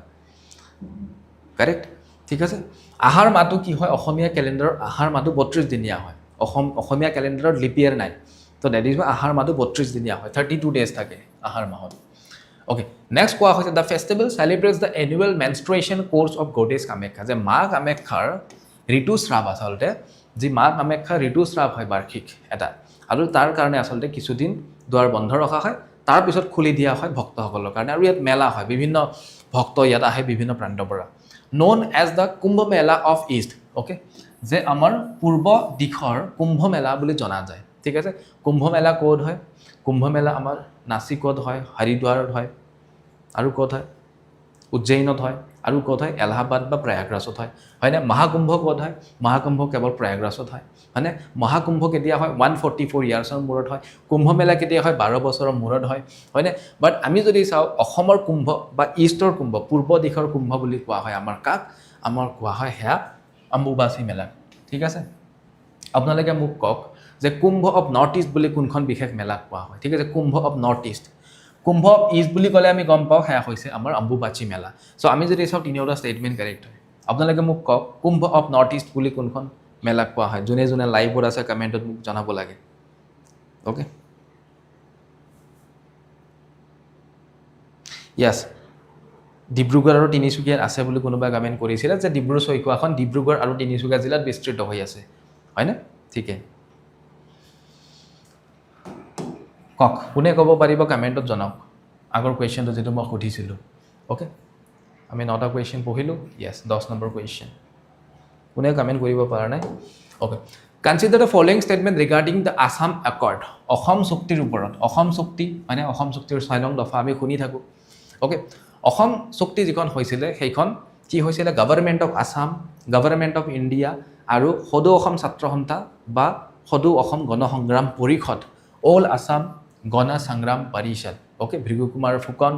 কাৰেক্ট ঠিক আছে Ahar মাহটো কি হয় অসমীয়া ক্যালেন্ডাৰৰ Ahar মাহটো 32 দিনীয়া হয় অসমীয়া ক্যালেন্ডাৰত লিপ ইয়াৰ নাই তো দ্যাট ইজ আহাৰ মাহটো 32 দিনীয়া হয় 32 ডেজ থাকে আহাৰ মাহত ওকে নেক্সট কোৱা হৈছে the festival celebrates the annual menstruation course of goddess Kamakhya যে মা কামাখ্যাৰ ঋতুস্ৰাৱ আচলতে যি মা কামাখ্যাৰ ঋতুস্ৰাৱ হয় বাৰ্ষিক এটা আৰু তাৰ কাৰণে আচলতে কিছুদিন দুৱাৰ বন্ধ ৰখা হয় তাৰ পিছত খুলি দিয়া হয় ভক্তসকলৰ কাৰণে আৰু ইয়াত মেলা হয় বিভিন্ন ভক্ত ইয়াত আহে বিভিন্ন প্ৰান্তৰ পৰা known as the Kumbh Mela of east okay যে আমাৰ পূৰ্ব দিশৰ কুম্ভ মেলা বুলি জনা যায় ঠিক আছে কুম্ভ মেলা ক'ত হয় কুম্ভ মেলা আমাৰ নাসিকত হয় হৰিদ্বাৰত হয় আৰু ক'ত হয় উজ্জয়িনত হয় আৰু ক'ত হয় এলাহাবাদ বা প্ৰয়াগৰাজত হয় হয়নে মহাকুম্ভ ক'ত হয় মহাকুম্ভ কেৱল প্ৰয়াগৰাজত হয় হয়নে মহাকুম্ভ কেতিয়া হয় 144 ইয়াৰ্ছৰ মূৰত হয় কুম্ভ মেলা কেতিয়া হয় 12 বছৰৰ মূৰত হয় হয়নে বাট আমি যদি চাওঁ অসমৰ কুম্ভ বা ইষ্টৰ কুম্ভ পূৰ্ব দিশৰ কুম্ভ বুলি কোৱা হয় আমাৰ কাক আমাৰ কোৱা হয় হেয়া অম্বুবাচী মেলা ঠিক আছে আপোনালোকে মোক কওক যে কুম্ভ অফ নৰ্থ ইষ্ট বুলি কোনখন বিশেষ মেলা কোৱা হয় ঠিক আছে Kumbh of north east Kumbh of east বুলি ক'লে আমি গম পাওঁ সেয়া হৈছে আমাৰ অম্বুবাচী মেলা চ' আমি যদি চাওঁ তিনিওটা ষ্টেটমেণ্ট কাৰেক্ট হয় আপোনালোকে মোক কওক কুম্ভ অফ নৰ্থ ইষ্ট বুলি কোনখন মেলা কোৱা হয় যোনে যোনে লাইভত আছে কমেণ্টত মোক জনাব লাগে অ'কে য়েছ ডিব্ৰুগড় আৰু তিনিচুকীয়াত আছে বুলি কোনোবাই কমেণ্ট কৰিছিলে যে ডিব্ৰু চৈখোৱাখন ডিব্ৰুগড় আৰু তিনিচুকীয়া জিলাত বিস্তৃত হৈ আছে হয়নে ঠিকে কওক কোনে ক'ব পাৰিব কমেণ্টত জনাওক আগৰ কুৱেশ্যনটো যিটো মই সুধিছিলোঁ অ'কে আমি 9টা কুৱেশ্যন পঢ়িলোঁ য়েছ 10 নম্বৰ কুৱেশ্যন কোনে কমেণ্ট কৰিব পৰা নাই okay consider the following statement regarding the Assam accord Assam চুক্তিৰ ওপৰত অসম চুক্তি মানে অসম চুক্তিৰ 6 নং দফা আমি শুনি থাকোঁ অ'কে অসম চুক্তি যিখন হৈছিলে সেইখন কি হৈছিলে government of Assam government of India আৰু সদৌ অসম ছাত্ৰ সন্থা বা সদৌ অসম গণ সংগ্ৰাম পৰিষদ অল আছাম গণ সংগ্ৰাম পৰিষদ অ'কে ভৃগু কুমাৰ ফুকন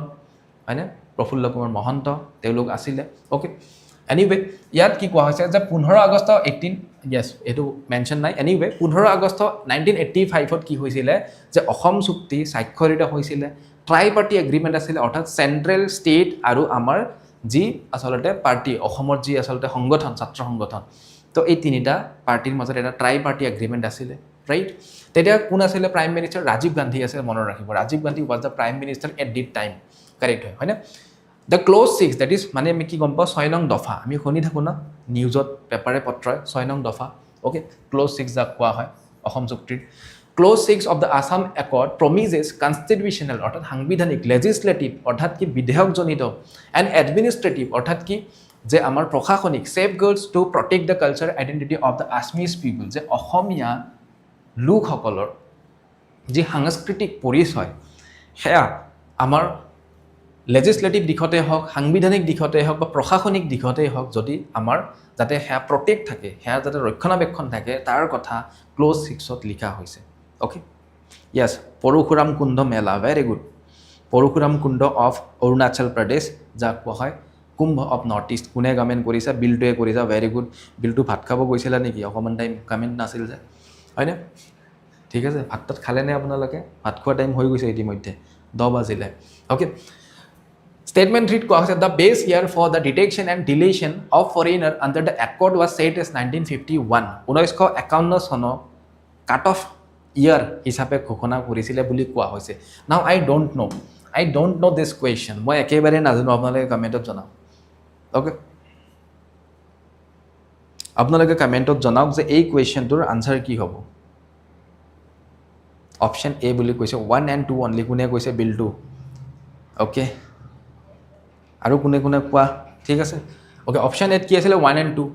হয়নে প্ৰফুল্ল কুমাৰ মহন্ত তেওঁলোক আছিলে অ'কে এনিৱে ইয়াত কি কোৱা হৈছে যে 15 আগষ্ট 18 য়েছ এইটো মেনশ্যন নাই এনিৱে 15 আগষ্ট 1985ত কি হৈছিলে যে অসম চুক্তি স্বাক্ষৰিত হৈছিলে ট্ৰাই পাৰ্টি এগ্ৰিমেণ্ট আছিলে অৰ্থাৎ চেণ্ট্ৰেল ষ্টেট আৰু আমাৰ যি আচলতে পাৰ্টি অসমৰ যি আচলতে সংগঠন ছাত্ৰ সংগঠন তো এই তিনিটা পাৰ্টিৰ মাজত এটা ট্ৰাই পাৰ্টি এগ্ৰিমেণ্ট আছিলে ৰাইট তেতিয়া কোন আছিলে প্ৰাইম মিনিষ্টাৰ ৰাজীৱ গান্ধী আছিল মনত ৰাখিব Rajiv Gandhi was the prime minister at that time correct হয় হয়নে দ্য ক্ল'জ 6 দেট ইজ মানে আমি কি গম পাওঁ 6 নং দফা আমি শুনি থাকোঁ না নিউজত পেপাৰে পত্ৰই 6 নং দফা অ'কে ক্ল'জ 6 যাক কোৱা হয় অসম চুক্তিৰ clause 6 of the Assam accord promises constitutional অৰ্থাৎ সাংবিধানিক লেজিছলেটিভ অৰ্থাৎ কি বিধেয়কজনিত এণ্ড এডমিনিষ্ট্ৰেটিভ অৰ্থাৎ কি যে আমাৰ প্ৰশাসনিক safeguards to protect the culture identity of the Assamese people যে অসমীয়া লোকসকলৰ যি সাংস্কৃতিক পৰিচয় সেয়া আমাৰ লেজিছলেটিভ দিশতে হওক সাংবিধানিক দিশতে হওক বা প্ৰশাসনিক দিশতেই হওক যদি আমাৰ যাতে সেয়া প্ৰটেক্ট থাকে সেয়া যাতে ৰক্ষণাবেক্ষণ থাকে তাৰ কথা ক্ল'জ 6ত লিখা হৈছে okay yes Parshuram Kund Mela very good Parshuram Kund of Arunachal Pradesh যাক কোৱা হয় কুম্ভ অফ নৰ্থ ইষ্ট কোনে কমেণ্ট কৰিছা বিলটোৱে কৰিছা ভেৰি গুড বিলটো ভাত খাব গৈছিলা নেকি অকণমান টাইম কমেণ্ট নাছিল যে হয়নে ঠিক আছে ভাত তাত খালেনে আপোনালোকে ভাত খোৱা টাইম হৈ গৈছে ইতিমধ্যে 10 বাজিলে অ'কে Statement 3 কোৱা হৈছে the base year for the detection and deletion of foreigner under the accord was set as 1951 1951 চনৰ কাট অফ ইয়াৰ হিচাপে ঘোষণা কৰিছিলে বুলি কোৱা হৈছে now I don't know this question মই একেবাৰে নাজানো আপোনালোকে কমেণ্টত জনাওক অ'কে আপোনালোকে কমেণ্টত জনাওক যে এই কুৱেশ্যনটোৰ আনচাৰ কি হ'ব অপশ্যন এ বুলি কৈছে 1 and 2 অনলি কোনে কৈছে বিলটো অ'কে আৰু কোনে কোনে কোৱা ঠিক আছে অ'কে অপশ্যন এত কি আছিলে 1 and 2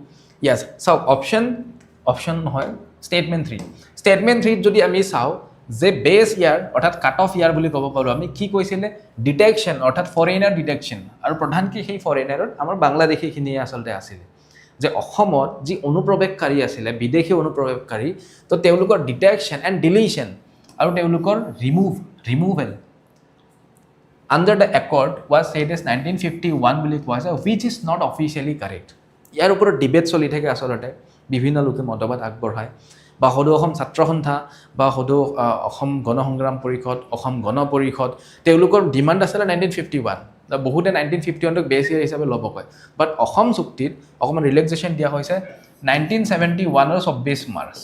য়েছ চাওক অপশ্যন নহয় ষ্টেটমেণ্ট 3 যদি আমি চাওঁ যে বেছ ইয়াৰ অৰ্থাৎ কাট অফ ইয়াৰ বুলি ক'ব পাৰোঁ আমি কি কৈছিলে ডিটেকশ্যন অৰ্থাৎ ফৰেইনাৰ ডিটেকশ্যন আৰু প্ৰধানকৈ সেই ফৰেইনাৰত আমাৰ বাংলাদেশীখিনিয়ে আচলতে আছিলে যে অসমত যি অনুপ্ৰৱেশকাৰী আছিলে বিদেশী অনুপ্ৰৱেশকাৰী তো তেওঁলোকৰ ডিটেকশ্যন এণ্ড ডিলিশ্যন আৰু তেওঁলোকৰ removal under the accord was said as 1951 বুলি কোৱা হৈছে which is not officially correct ইয়াৰ ওপৰত ডিবেট চলি থাকে আচলতে বিভিন্ন লোকে মতবাদ আগবঢ়ায় বা সদৌ অসম ছাত্ৰ সন্থা বা সদৌ অসম গণ সংগ্ৰাম পৰিষদ অসম গণ পৰিষদ তেওঁলোকৰ ডিমাণ্ড আছিলে 1951 বহুতে 1951ক বেছ ইয়াৰ হিচাপে ল'ব কয় বাট অসম চুক্তিত অকণমান ৰিলেক্সেশ্যন দিয়া হৈছে 1971ৰ 24 মাৰ্চ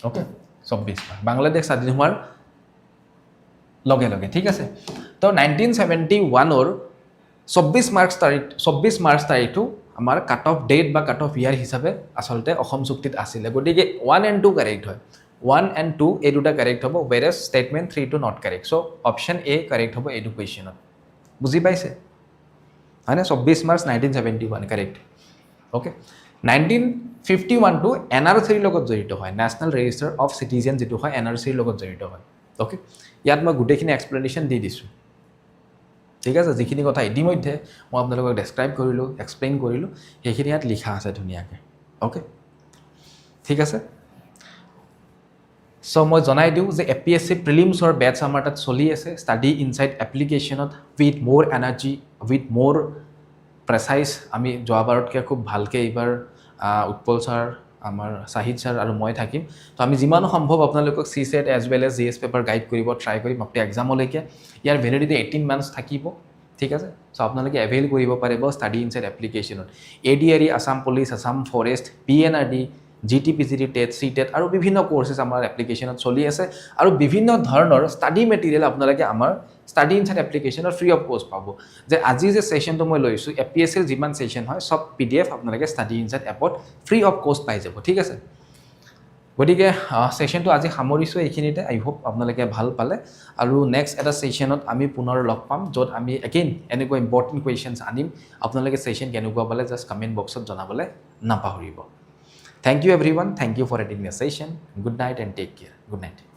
অ'কে 24 মাৰ্চ বাংলাদেশ স্বাধীন হোৱাৰ লগে লগে ঠিক আছে তো 1971ৰ 24 মাৰ্চ তাৰিখটো আমাৰ কাট অফ ডেট বা কাট অফ ইয়াৰ হিচাপে আচলতে অসম চুক্তিত আছিলে গতিকে 1 and 2 কাৰেক্ট হয় 1 and 2 এই দুটা কাৰেক্ট হ'ব whereas statement 3 টো not correct so' option A correct হ'ব এইটো কুৱেশ্যনত বুজি পাইছে হয়নে 24 মাৰ্চ 1971 কাৰেক্ট অ'কে 1951 টু NRCৰ লগত জড়িত হয় নেশ্যনেল ৰেজিষ্টাৰ অফ চিটিজেন যেটো হয় NRCৰ লগত জড়িত হয় ওকে ইয়াত মই গুটেখিনি এক্সপ্লেনেশ্যন দি দিছো ঠিক আছে যিখিনি কথা ইতিমধ্যে মই আপোনালোকক ডেসক্ৰাইব কৰিলো এক্সপ্লেইন কৰিলো সেইখিনি ইয়াত লিখা আছে ধুনীয়াকৈ ওকে ঠিক আছে সো মই জনাই দিওঁ যে APSC প্ৰিলিমছৰ বেটছ আমাৰ তাত চলি আছে ষ্টাডি ইনসাইট এপ্লিকেশ্যনত উইথ মোৰ এনাৰ্জি উইথ মোৰ প্ৰেচাইজ আমি যোৱাবাৰতকৈ খুব ভালকৈ এইবাৰ উৎপল ছাৰ আমাৰ সাহিদ ছাৰ আৰু মই থাকিম তো আমি যিমান সম্ভৱ আপোনালোকক CTET as well as GS paper guide কৰিব ট্ৰাই কৰিম আপনি এক্সামলৈকে ইয়াৰ ভেলিডিটি 18 মান্থছ থাকিব ঠিক আছে সো আপোনালোকে এভেইল কৰিব পাৰিব ষ্টাডি ইনসাইট এপ্লিকেশ্যনত ADRE Assam police Assam forest PNRD GT PGT TET CTET আৰু বিভিন্ন কোৰ্सेस আমাৰ এপ্লিকেশ্যনত চলি আছে আৰু বিভিন্ন ধৰণৰ ষ্টাডি মেটেৰিয়েল আপোনালোকে আমাৰ ষ্টাডি ইনসাইট এপ্লিকেশ্যনৰ ফ্ৰী অফ কষ্ট পাব যে আজি যে সেশনটো মই লৈছো APSC যিমান সেশন হয় সব PDF আপোনালোকে ষ্টাডি ইনসাইট এপত ফ্ৰী অফ কষ্ট পাই যাব ঠিক আছে গতিকে সেশনটো আজি সামৰিছো এইখিনিতে আই হোপ আপোনালোকে ভাল পালে আৰু নেক্সট এটা সেশনত আমি পুনৰ লগ পাম যত আমি এগেইন এনেকুৱা ইম্পৰ্টেন্ট কোৱেশ্চনছ আনিম আপোনালোকে সেশন কেনেকুৱা পালে জাস্ট কমেন্ট বক্সত জনাবলৈ নাপাহৰিব Thank you everyone. Thank you for attending the session. Good night and take care. Good night.